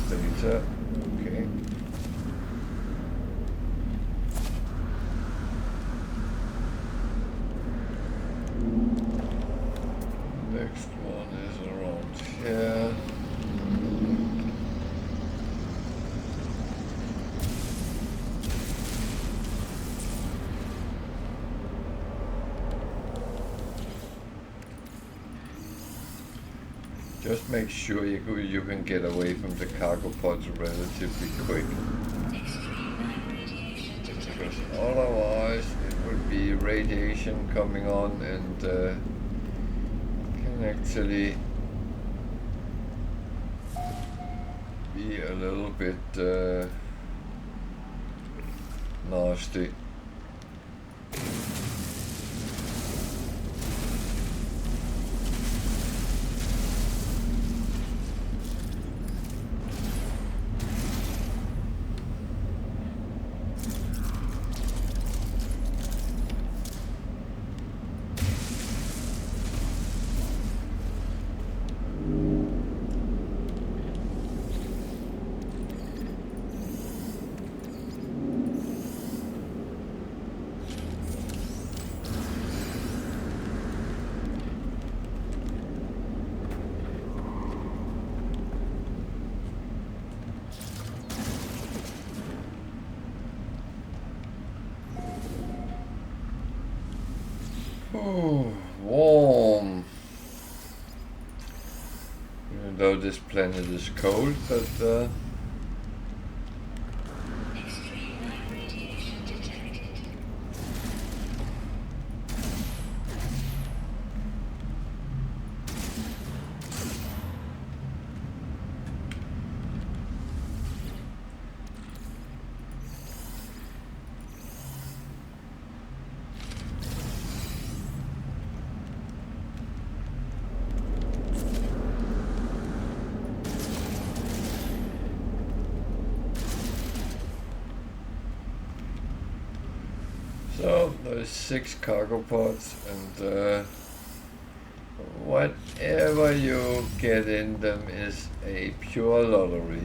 data, okay. Next one is around here. Just make sure you can get away from the cargo pods relatively quick. Because otherwise it would be radiation coming on and can actually be a little bit nasty. Oh, warm. Even though this planet is cold, but Extreme light radiation detected. so there's 6 cargo pods, and whatever you get in them is a pure lottery.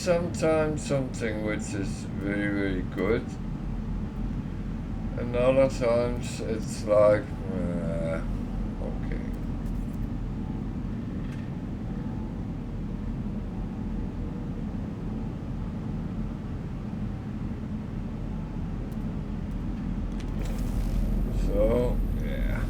sometimes something which is very, very good, and other times it's like, okay. So, yeah.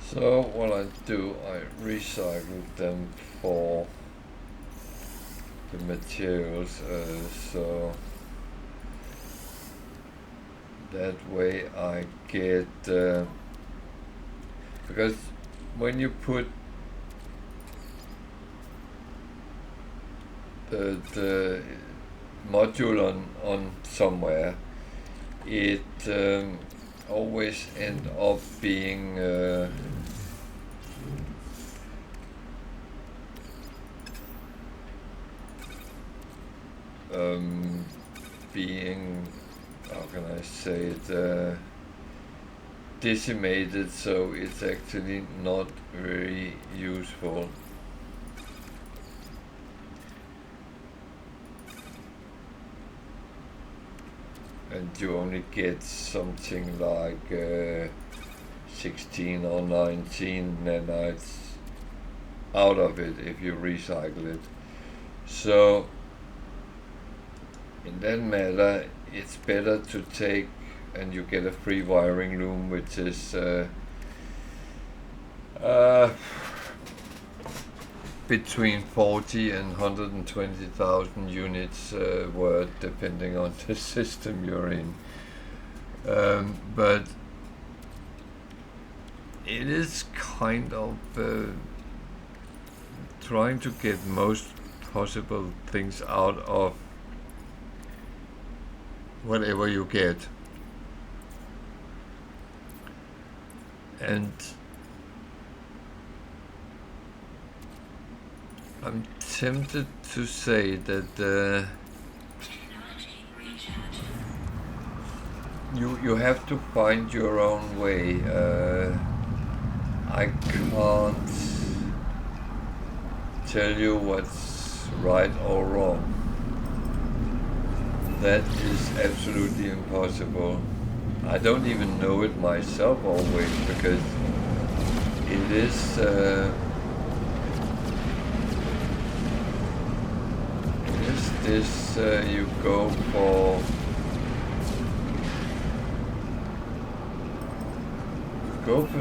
So what I do, I recycle them for the materials, so that way I get, because when you put the module on somewhere, it always end up being being, how can I say it, decimated, so it's actually not very useful. And you only get something like 16 or 19 nanites out of it if you recycle it. So in that matter, it's better to take, and you get a free wiring loom, which is between 40 and 120,000 units worth, depending on the system you're in. But it is kind of trying to get most possible things out of whatever you get. And I'm tempted to say that you have to find your own way. I can't tell you what's right or wrong. That is absolutely impossible. I don't even know it myself always, because it is this you go for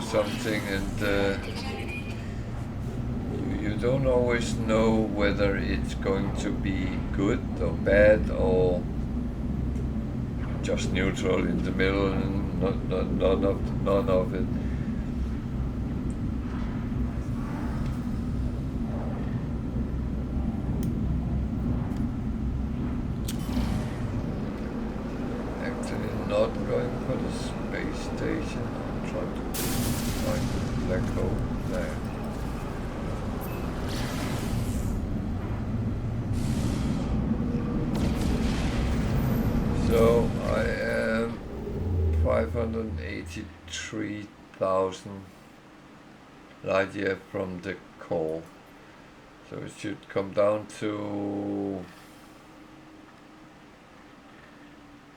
something, and you don't always know whether it's going to be good or bad or just neutral in the middle, and none of it. Actually not going for the space station. I'm trying to find the black hole there. So I am 583,000 light year from the core. So it should come down to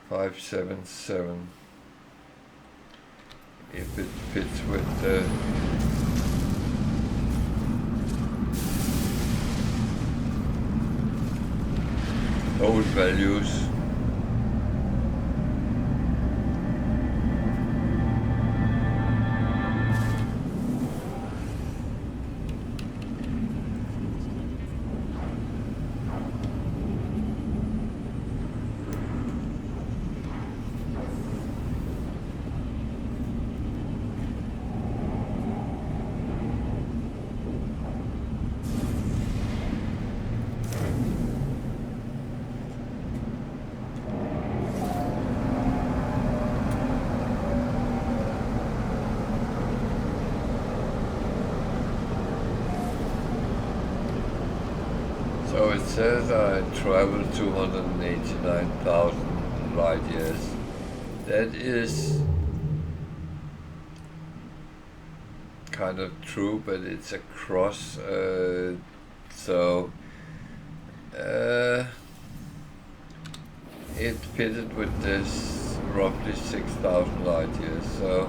577 if it fits with the old values. So it says I traveled 289,000 light years. That is kind of true, but it's across, so it's pitted with this roughly 6,000 light years. So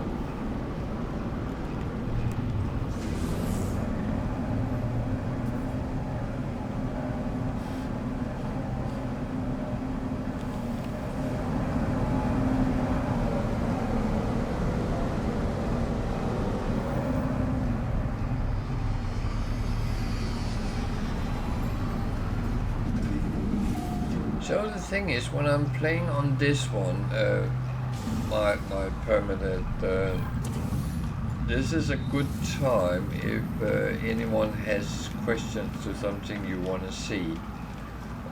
So the thing is, when I'm playing on this one, my Permadeath, this is a good time if anyone has questions to something you want to see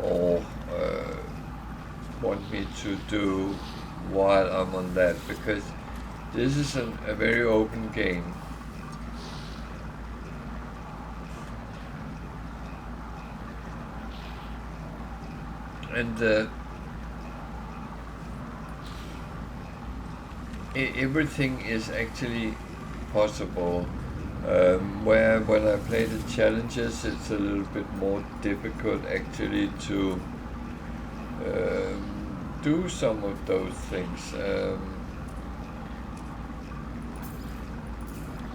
or want me to do while I'm on that, because this is a very open game. And everything is actually possible. Where when I play the challenges, it's a little bit more difficult actually to do some of those things.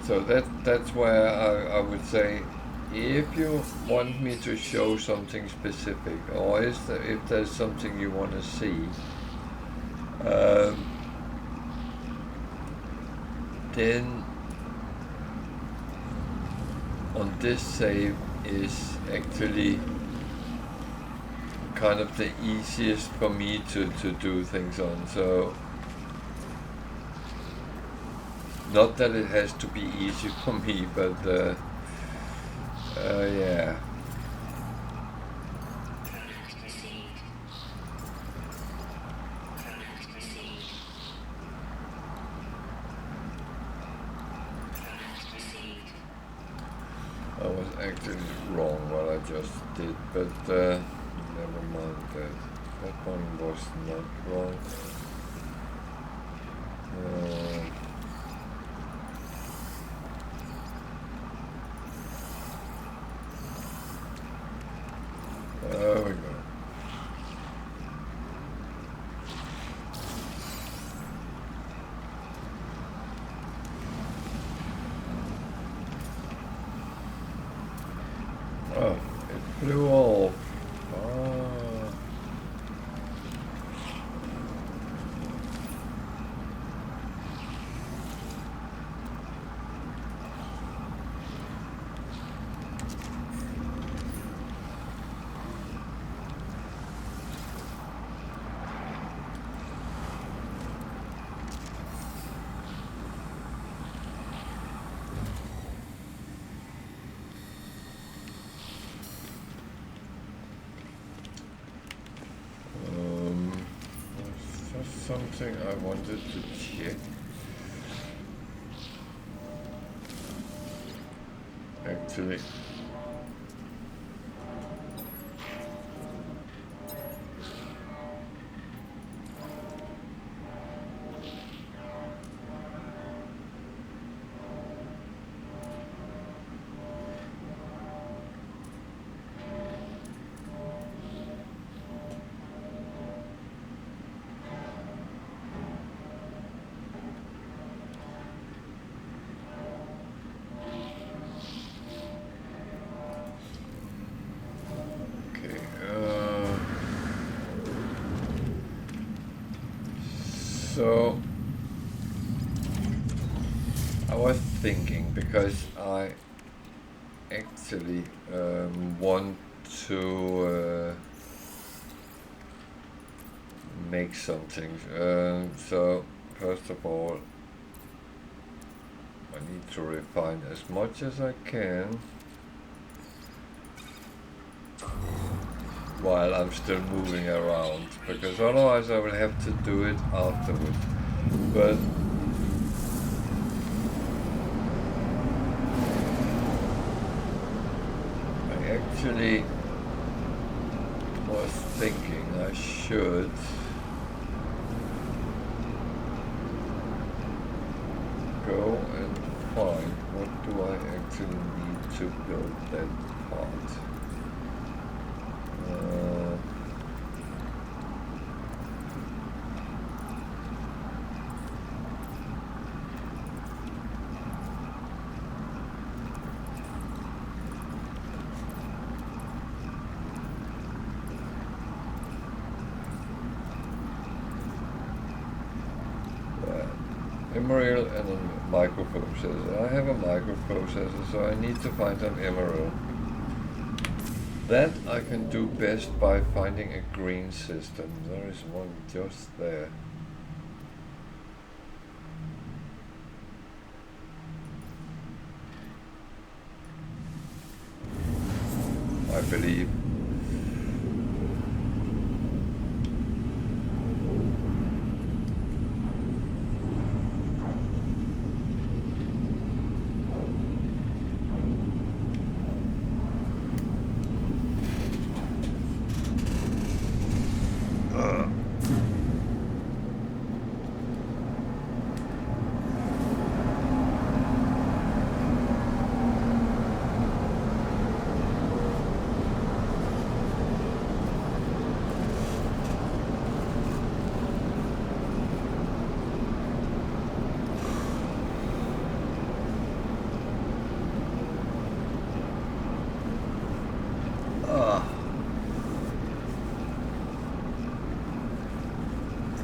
So that's where I would say, if you want me to show something specific, or if there's something you want to see, then on this save is actually kind of the easiest for me to do things on. So not that it has to be easy for me, but yeah. I was actually wrong what I just did, but never mind that. That one was not wrong. There we go. Oh, it flew off. Something I wanted to check. Actually, so I was thinking, because I actually want to make something. So first of all, I need to refine as much as I can while I'm still moving around, because otherwise I will have to do it afterwards. But I actually was thinking I should go and find what do I actually need to build that part. Emerald and a microprocessor. I have a microprocessor, so I need to find an emerald. That I can do best by finding a green system. There is one just there. I believe.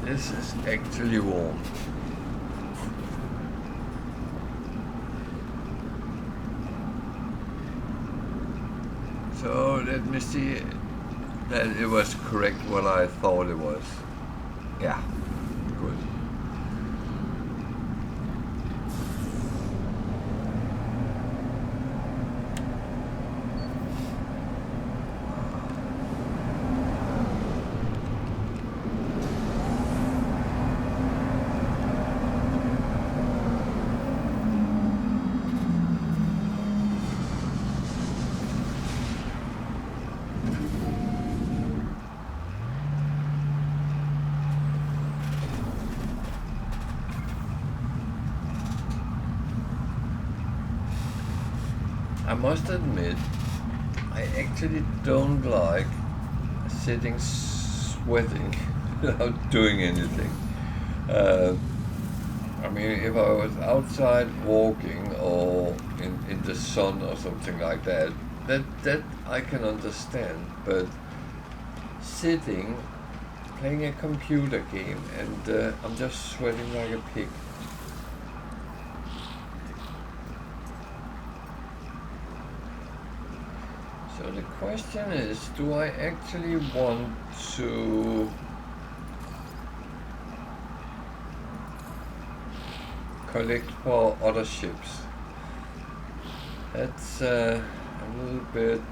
This is actually warm. So let me see that it was correct what I thought it was. Yeah, good. I must admit, I actually don't like sitting sweating without doing anything. I mean, if I was outside walking or in the sun or something like that, that I can understand. But sitting, playing a computer game, and I'm just sweating like a pig. So the question is, do I actually want to collect for other ships? That's a little bit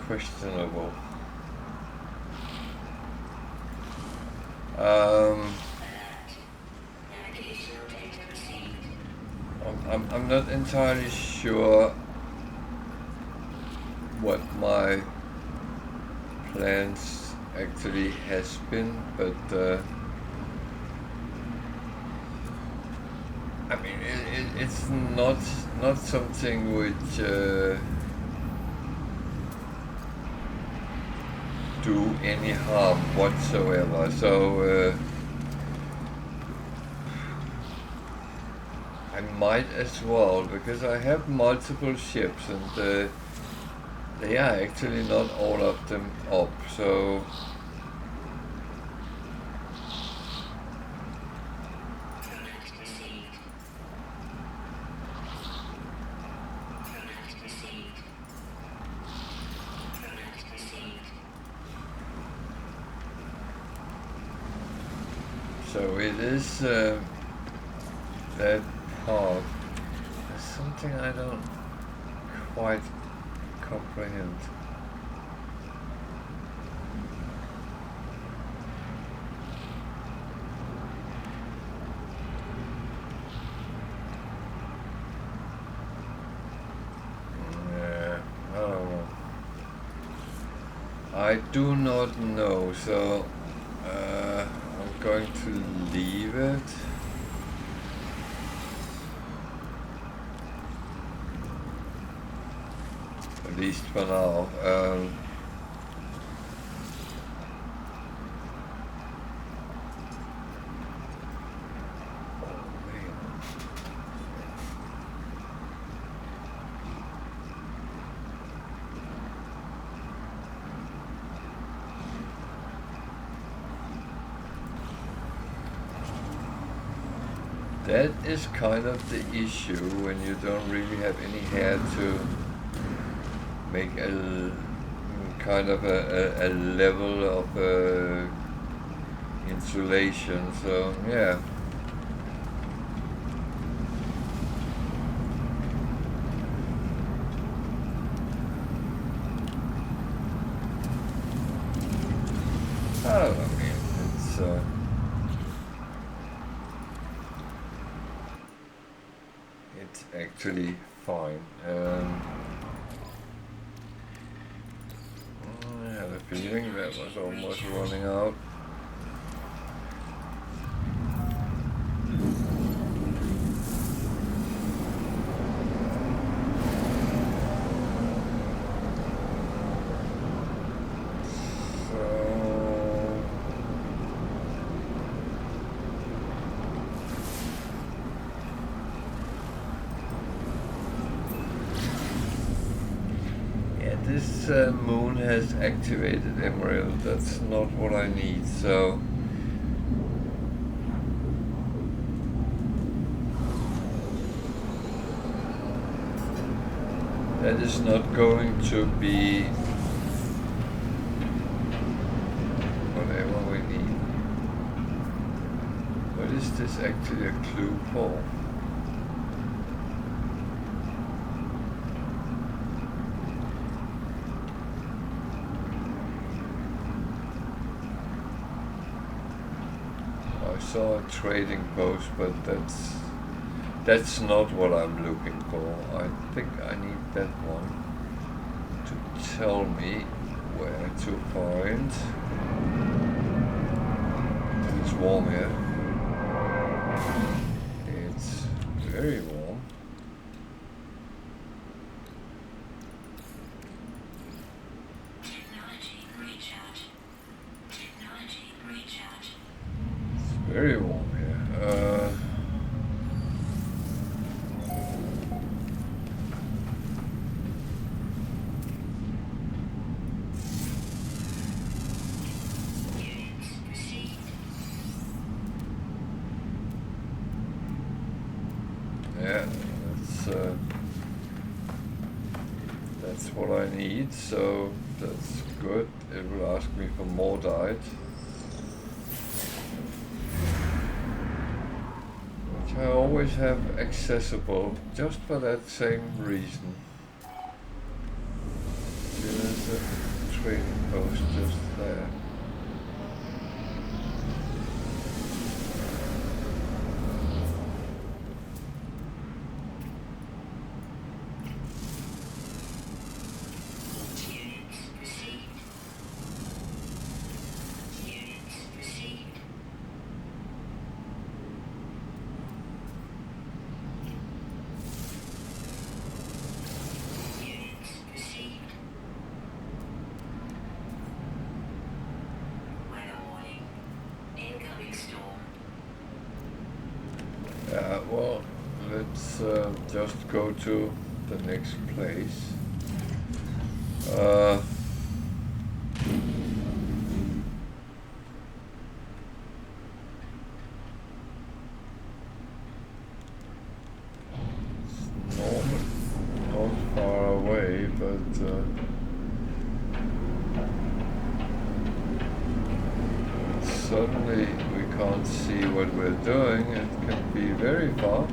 questionable. I'm not entirely sure what my plans actually has been, but I mean it's not something which do any harm whatsoever. So I might as well, because I have multiple ships and they are actually not all of them up, so it is that part. There's something I don't quite comprehend. Yeah. I do not know, so I'm going to leave it. At least for now. That is kind of the issue when you don't really have any hair to make a kind of a level of insulation. So yeah. I mean, it's actually fine. I have a feeling that was almost running out. This moon has activated emerald. That's not what I need, so that is not going to be whatever we need. What is this actually a clue for? I saw a trading post, but that's not what I'm looking for. I think I need that one to tell me where to find. It's warm here. It's very warm. Technology recharge. Technology recharge. It's very warm here. Yeah, that's what I need, so that's good. It will ask me for more diet, which I always have accessible just for that same reason. There's a trading post just there. Well, let's just go to the next place. It's not far away, but suddenly we can't see what we're doing. It can be very far.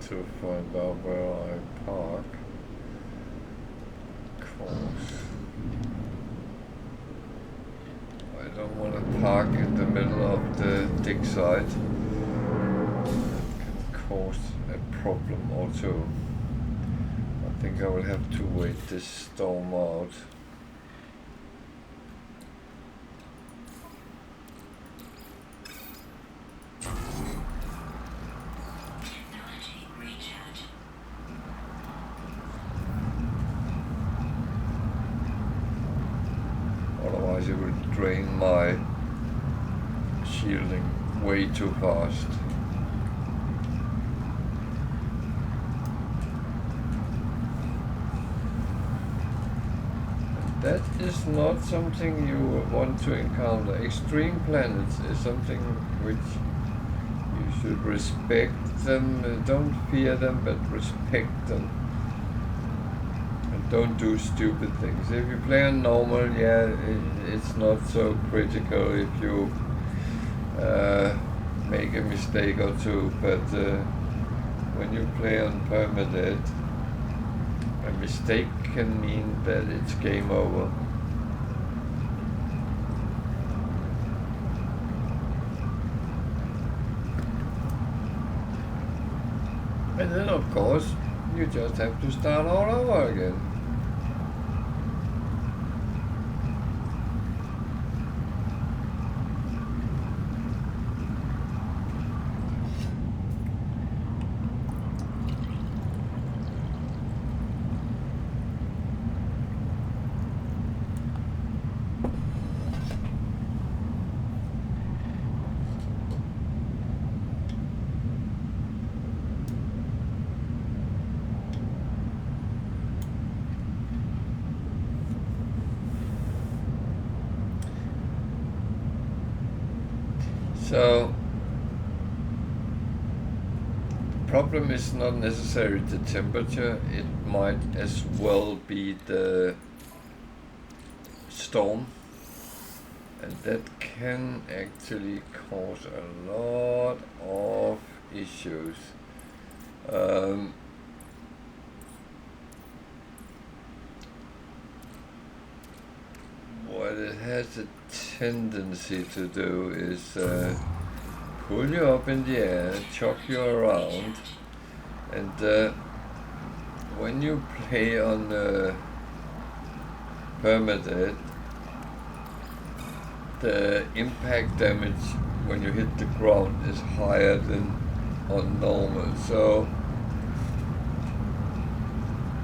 to find out where I park. Course. I don't want to park in the middle of the dig site. It can cause a problem also. I think I will have to wait this storm out. Technology recharge. Otherwise it will drain my shielding way too fast. That is not something you want to encounter. Extreme planets is something which you should respect them. Don't fear them, but respect them. And don't do stupid things. If you play on normal, yeah, it's not so critical if you make a mistake or two. But when you play on Permadeath, a mistake can mean that it's game over. And then of course, you just have to start all over again. So, the problem is not necessarily the temperature, it might as well be the storm, and that can actually cause a lot of issues. What it has a tendency to do is pull you up in the air, chuck you around, and when you play on Permadeath, the impact damage when you hit the ground is higher than on normal. So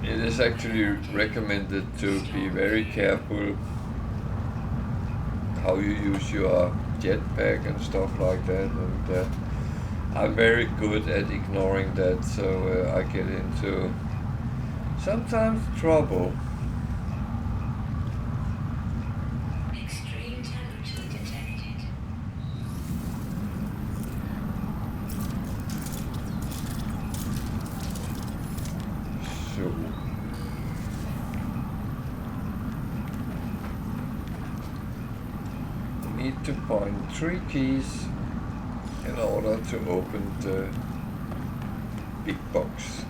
it is actually recommended to be very careful how you use your jetpack and stuff like that, and I'm very good at ignoring that, so I get into sometimes trouble. Extreme temperature detected. So need to find 3 keys in order to open the big box.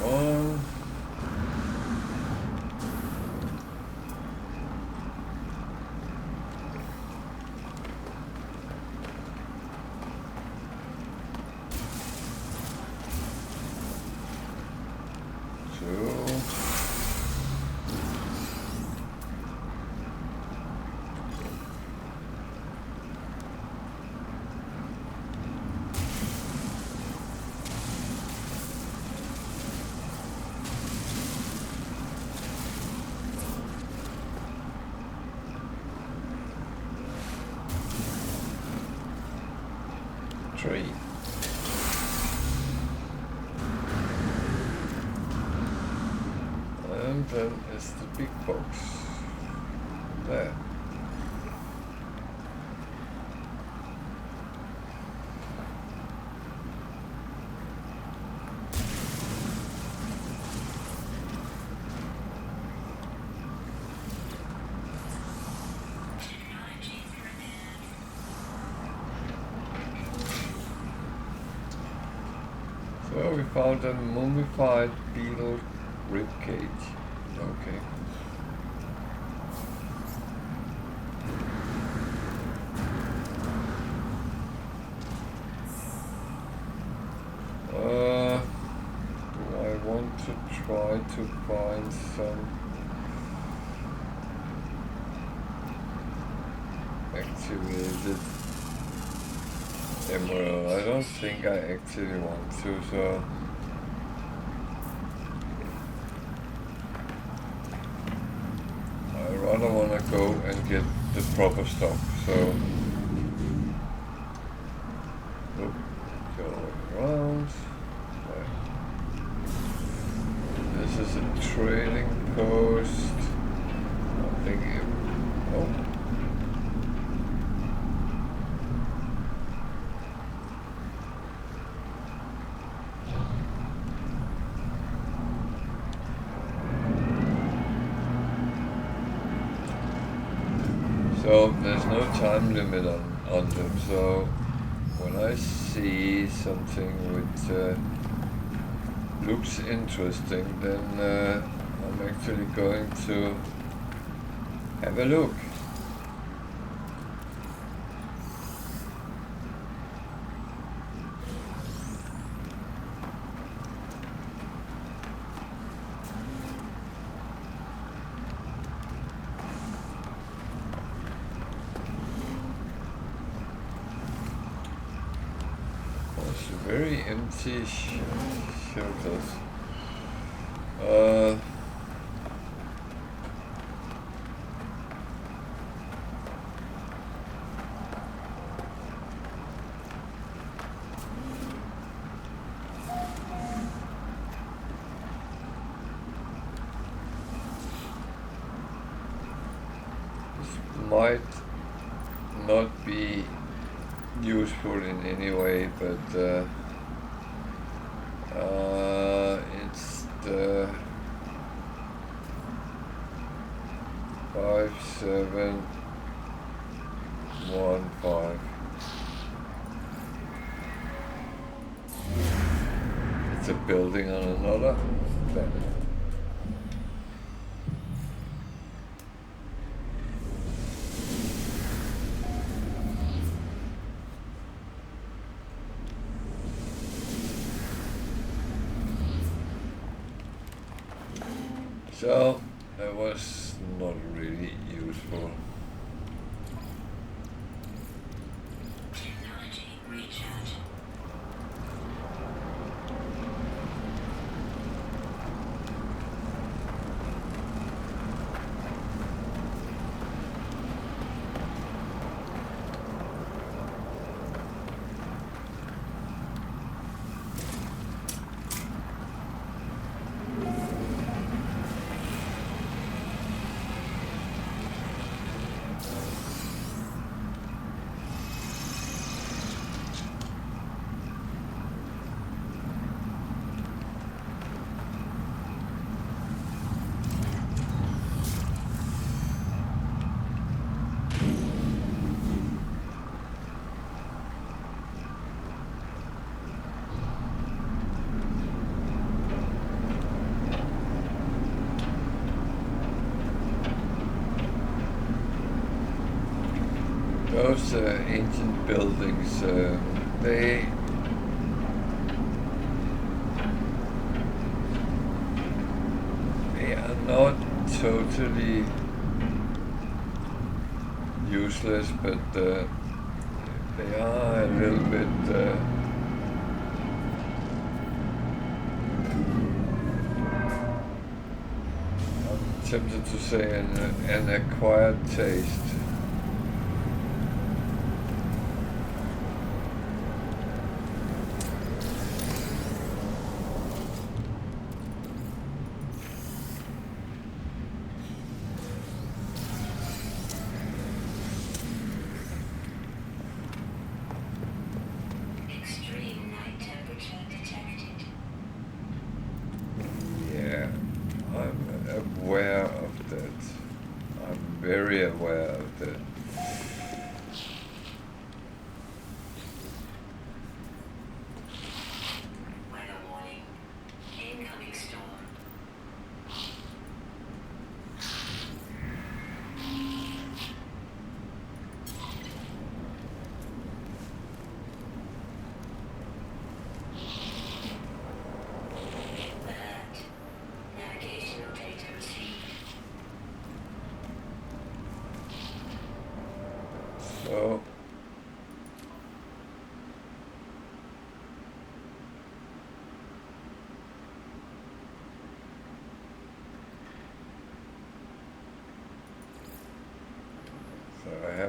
One, three. And then is the big box. There. So we found a mummified beetle rib cage. Okay. Do I want to try to find some activated emerald? I don't think I actually want to, so I rather want to go and get the proper stuff. So, look, go around. This is a trading post. I think it, oh. So there's no time limit on them, so when I see something which looks interesting, then I'm actually going to have a look. Very empty shelters. This might not be useful in any way, but it's the 5715. It's a building on another planet. So that was not really useful. Technology recharge. Those ancient buildings, they are not totally useless, but they are a little bit I'm tempted to say an acquired taste. Extreme night temperature detected. Yeah, I'm aware of that. I'm very aware of that. Weather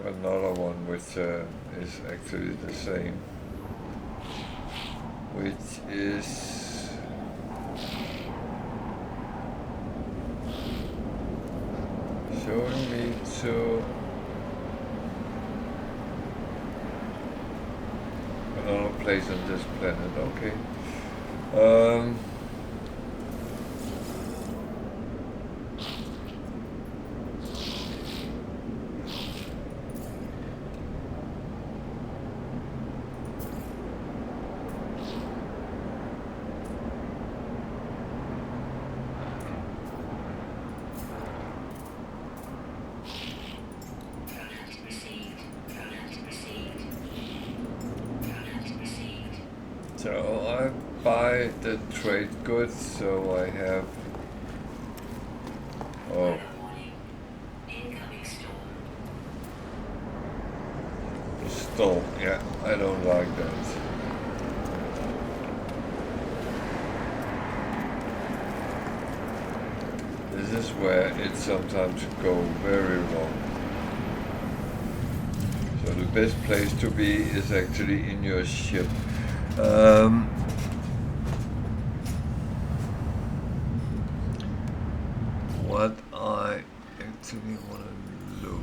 have another one which is actually the same, which is showing me to another place on this planet. Okay. Product received. Product received. Product received. So I buy the trade goods, so I have. Oh, Weather warning. Incoming storm. storm. Yeah, I don't like that. This is where it sometimes go very wrong. So the best place to be is actually in your ship. What I actually want to look.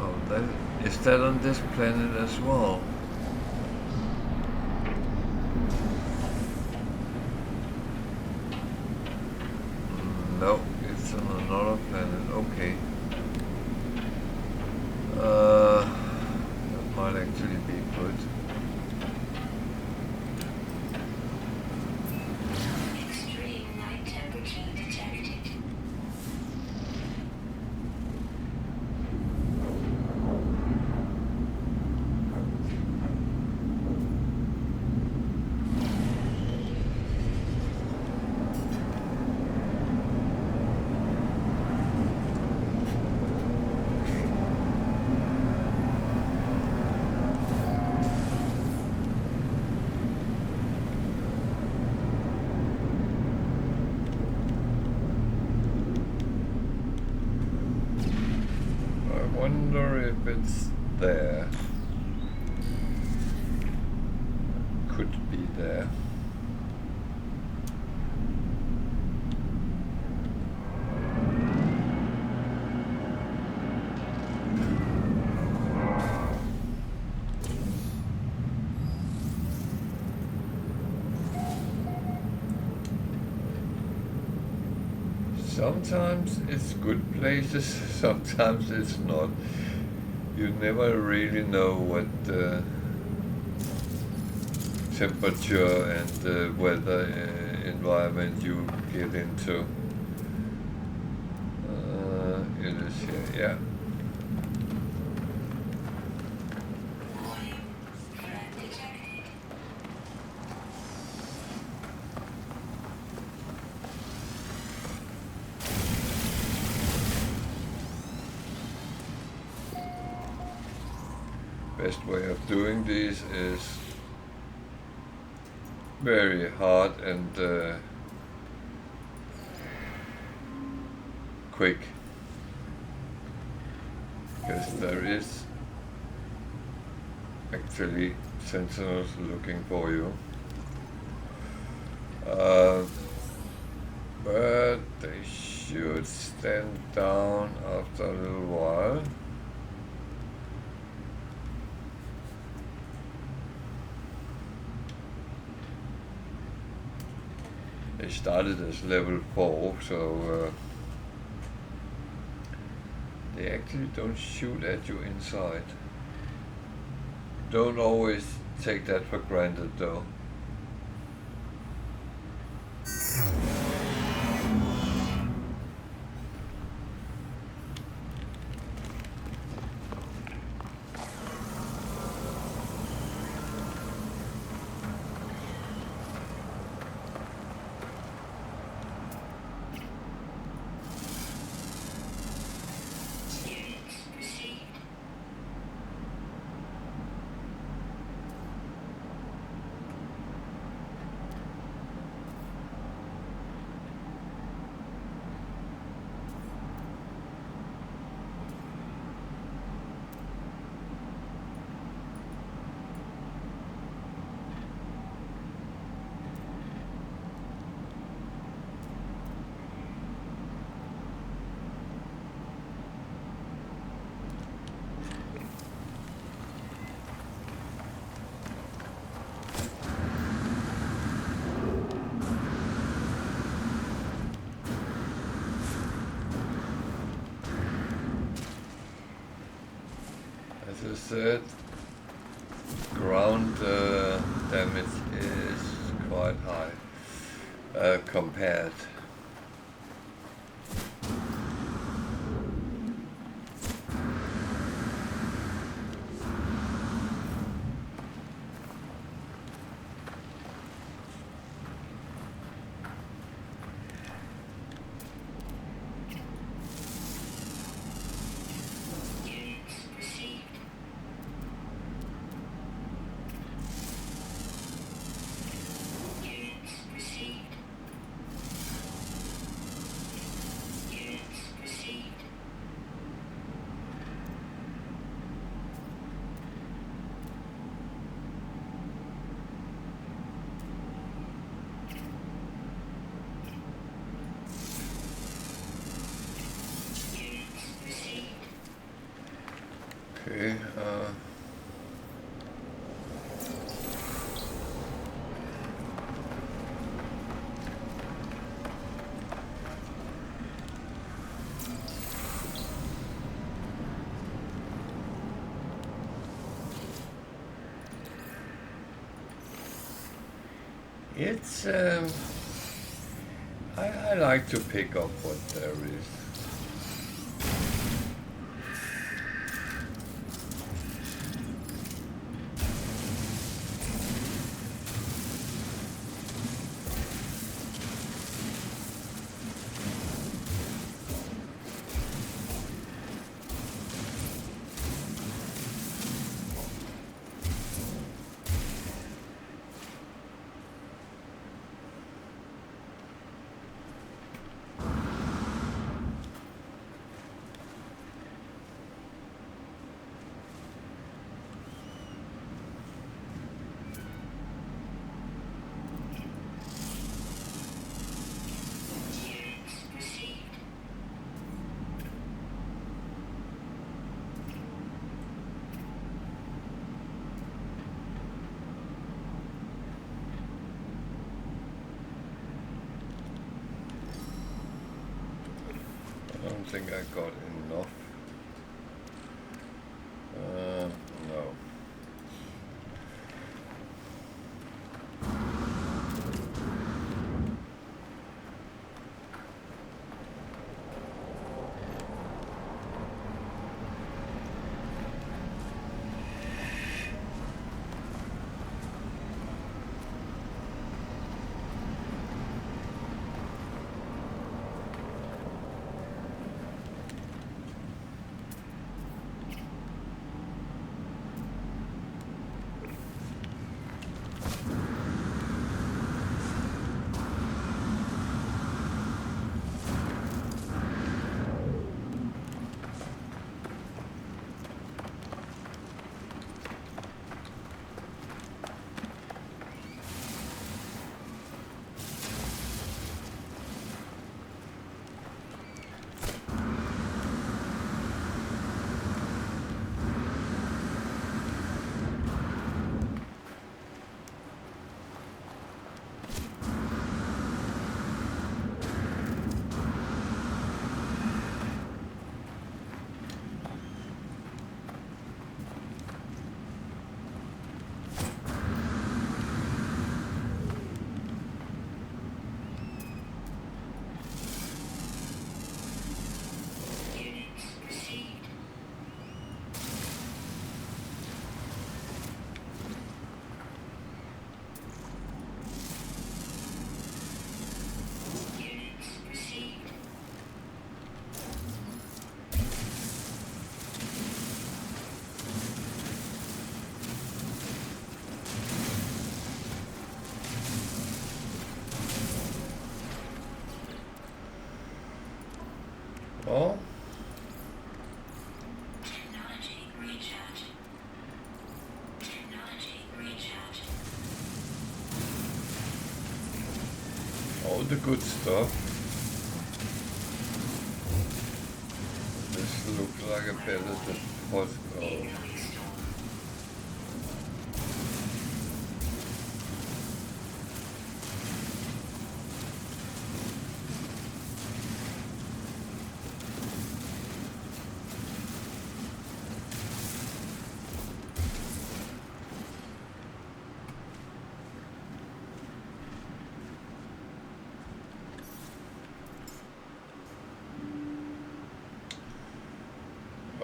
Oh, is that on this planet as well? No, it's on another planet. Okay. That might actually be good. Extreme night temperature detected. I wonder if it's there. Could be there. Sometimes it's good places, sometimes it's not. You never really know what the temperature and the weather environment you get into. It is here, yeah. Warning. Threat detected. Best way of doing this is very hard and quick, because there is actually sentinels looking for you, but they should stand down after a little while. They started as level 4, so they actually don't shoot at you inside. Don't always take that for granted though. Units received. As I said, ground damage is quite high compared. Okay, it's I like to pick up what there is. I don't think I got enough. No. Oh, Technology recharge. Technology recharge. all the good stuff. This looks like a better deposit. Oh. Incoming storm.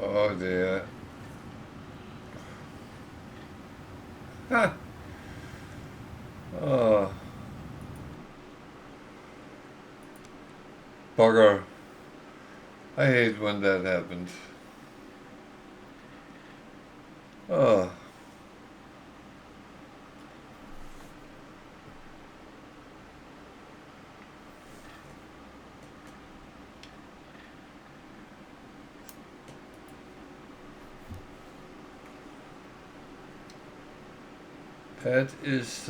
Oh dear. Ha! Oh, bugger. I hate when that happens. Oh, that is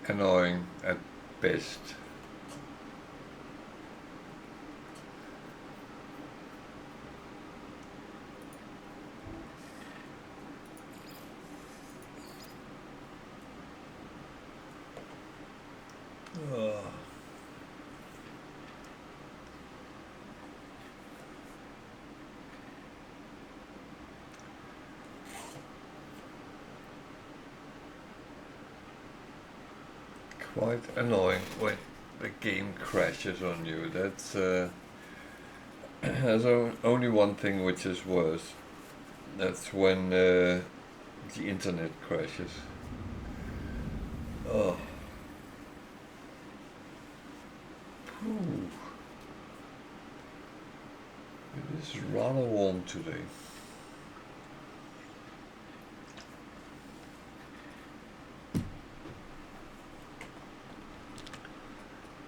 annoying at best. Oh. Quite annoying when the game crashes on you. That's there's only one thing which is worse. That's when the internet crashes. Oh. Whew. It is rather warm today.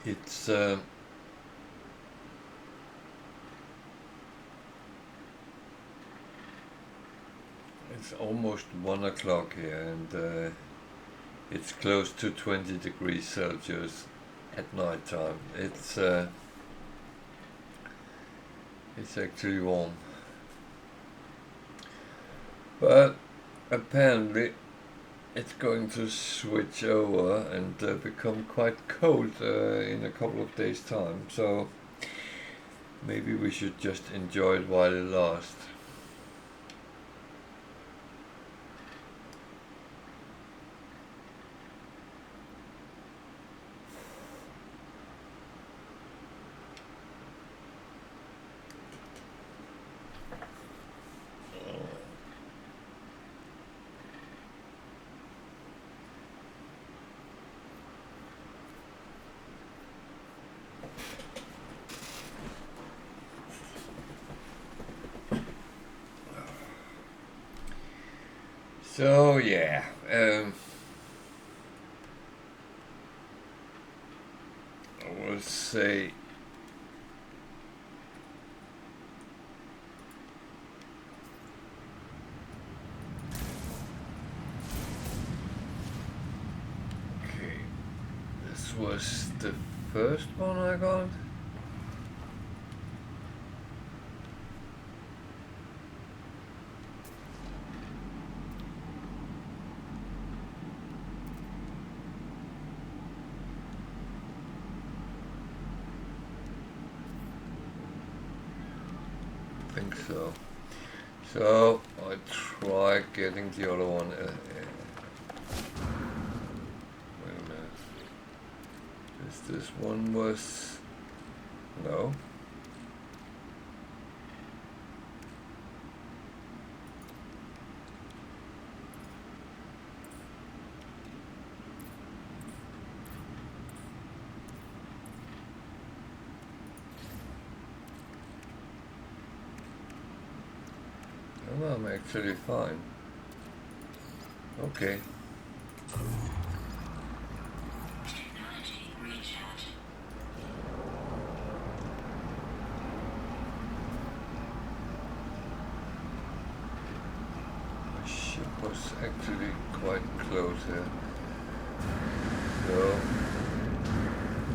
It's almost 1 o'clock here, and it's close to 20 degrees Celsius at night time. It's actually warm, but apparently it's going to switch over and become quite cold in a couple of days' time. So maybe we should just enjoy it while it lasts. So yeah, I will say okay, this was the first one I got. I think so. So I try getting the other one. Wait a minute. This one was no. Oh, I'm actually fine. Okay. Technology recharge. My ship was actually quite close here. So,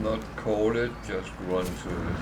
not call it, just run to it.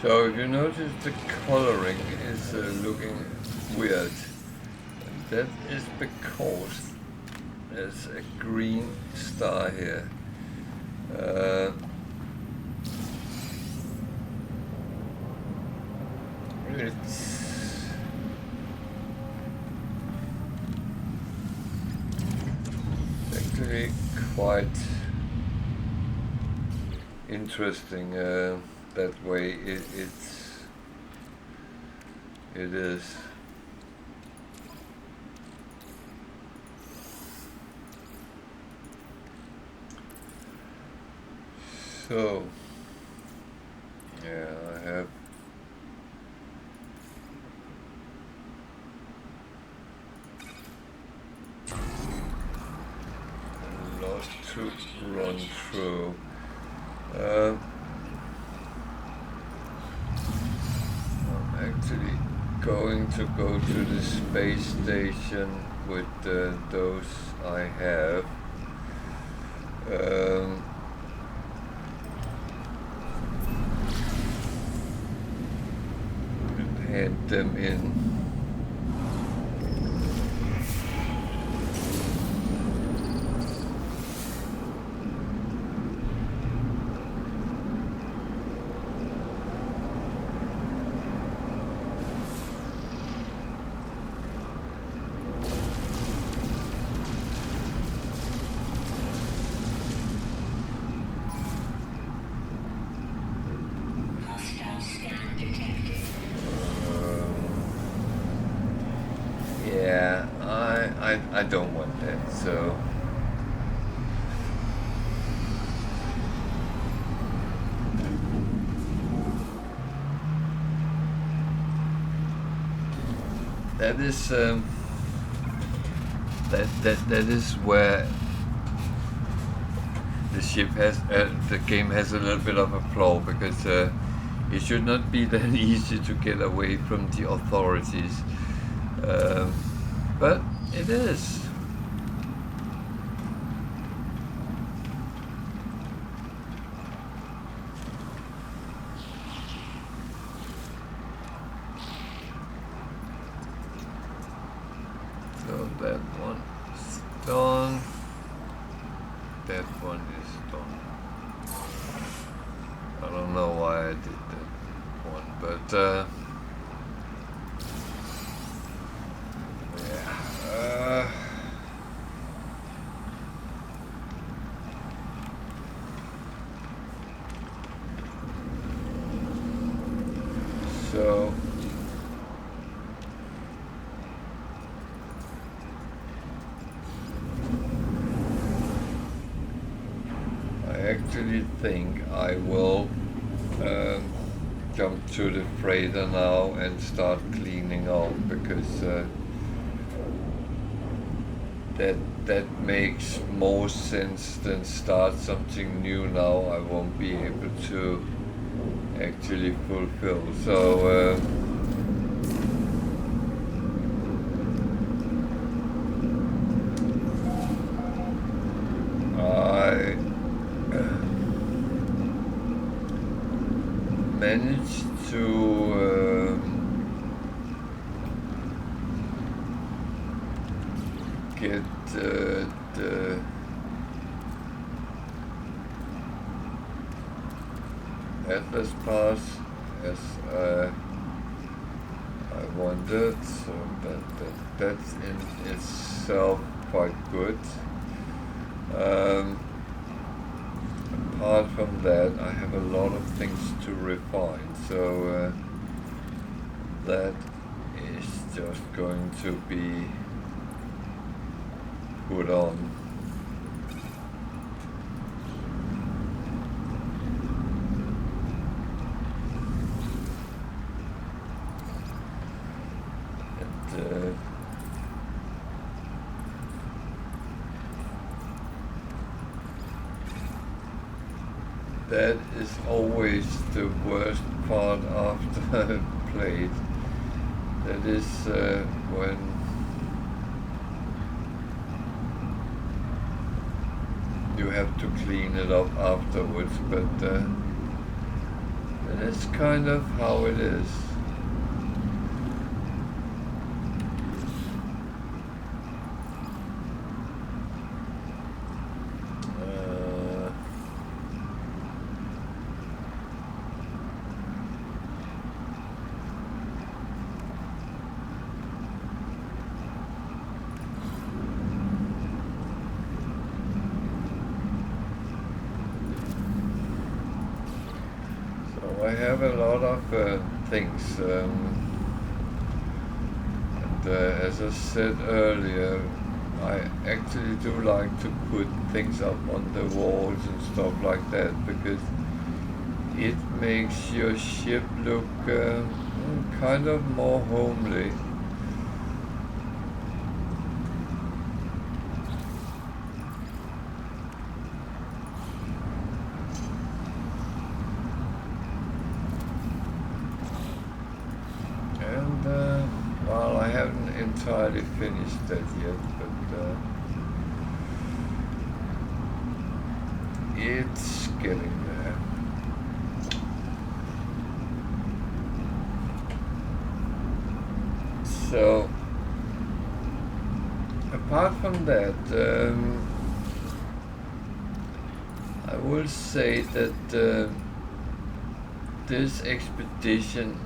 So you notice the coloring is looking weird. That is because there's a green star here. It's actually quite interesting that way it is. So yeah, I have a lot to run through. I'm actually going to go to the space station with those I have. And hand them in. Hostile scan detected. Yeah, I don't want that, so that is that is where the ship has the game has a little bit of a flaw, because it should not be that easy to get away from the authorities, but it is. So that one is done. That one is done. I don't know why I did that one, but yeah. So I actually think I will jump to the freighter now and start cleaning out, because that makes more sense than start something new now. I won't be able to actually fulfill. So I managed to get the Atlas Pass as I wanted, so that's in itself quite good. Apart from that, I have a lot of things to refine, so that is just going to be put on. And that is always the worst part after I've played. That is when you have to clean it up afterwards, but That's kind of how it is. I have a lot of things, and as I said earlier, I actually do like to put things up on the walls and stuff like that, because it makes your ship look kind of more homely. Well, I haven't entirely finished that yet, but it's getting there. So, apart from that, I will say that this expedition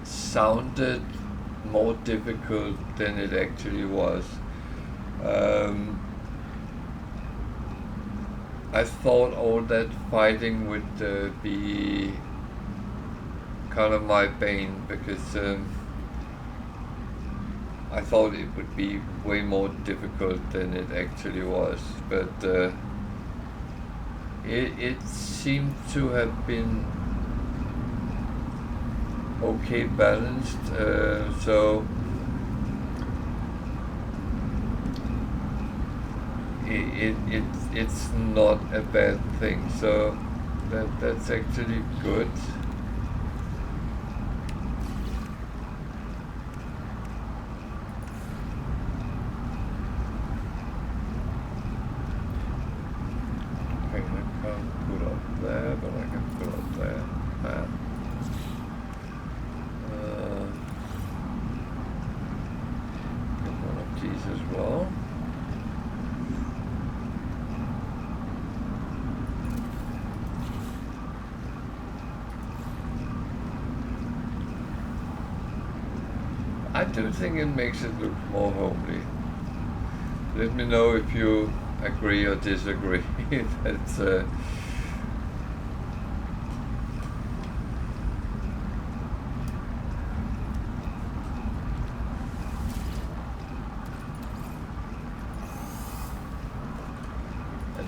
sounded more difficult than it actually was. I thought all that fighting would be kind of my bane, because I thought it would be way more difficult than it actually was, but it seemed to have been okay balanced, so it's not a bad thing, so that's actually good. Okay, I can't put up there, but I can put up there. As well. I do think it makes it look more homely. Let me know if you agree or disagree. That's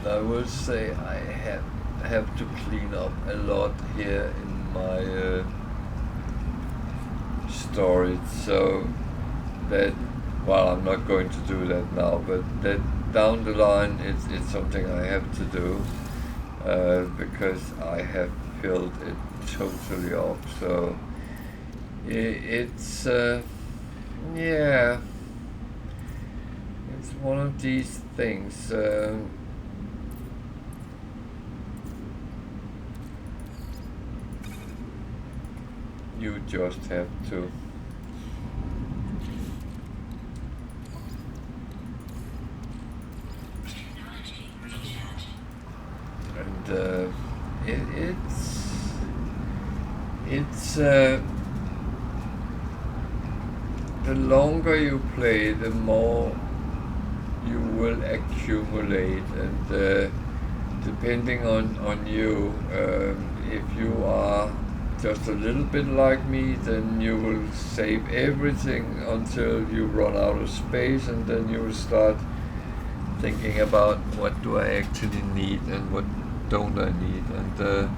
I will say I have to clean up a lot here in my storage, so that, well, I'm not going to do that now, but that down the line it's something I have to do, because I have filled it totally up. So it's yeah, it's one of these things. You just have to. And it's the longer you play, the more you will accumulate, and depending on you, if you are just a little bit like me, then you will save everything until you run out of space, and then you will start thinking about what do I actually need and what don't I need, and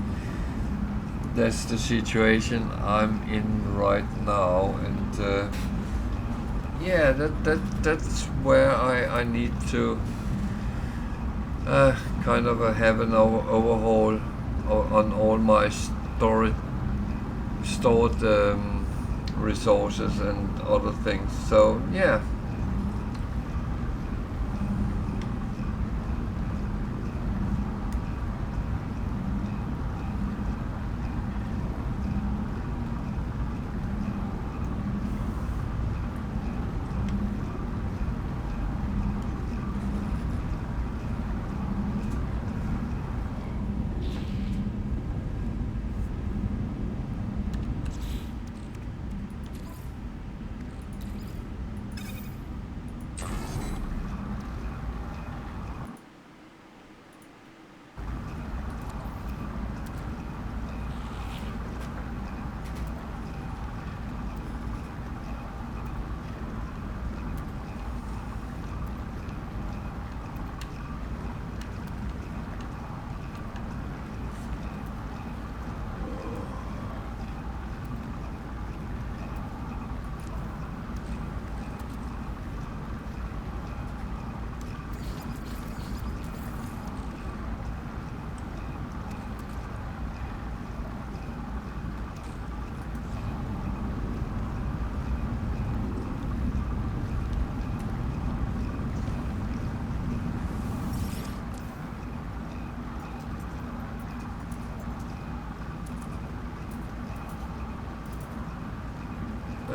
that's the situation I'm in right now, and yeah, that's where I need to kind of have an overhaul on all my stored resources and other things. So yeah.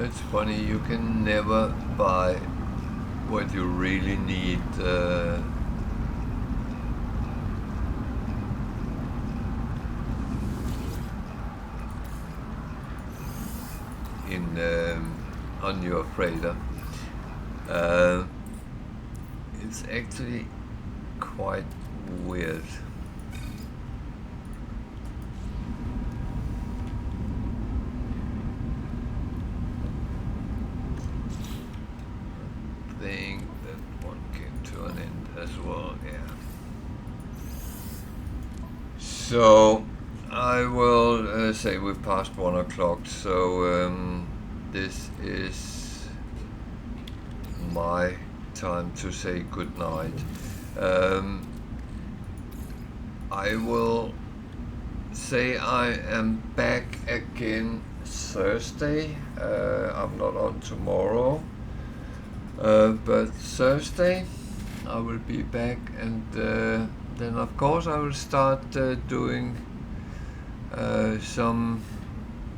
It's funny, you can never buy what you really need. On your freighter. It's actually quite weird. I think that one came to an end as well, yeah. So I will say we're past 1 o'clock, so this is my time to say good night. I will say I am back again Thursday. I'm not on tomorrow, but Thursday I will be back, and then of course I will start doing some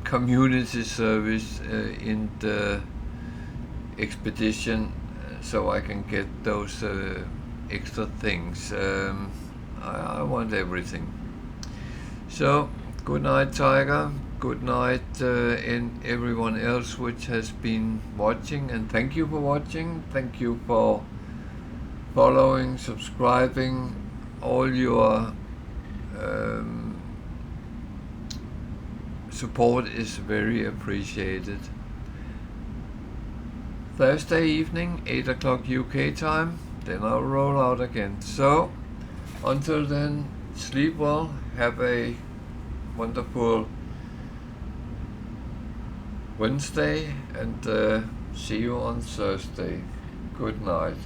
community service in the expedition, so I can get those extra things. I want everything. So good night, Tiger. Good night, and everyone else which has been watching, and thank you for watching. Thank you for following, subscribing. All your support is very appreciated. Thursday evening, 8 o'clock UK time, then I'll roll out again. So until then, sleep well, have a wonderful Wednesday, and see you on Thursday. Good night.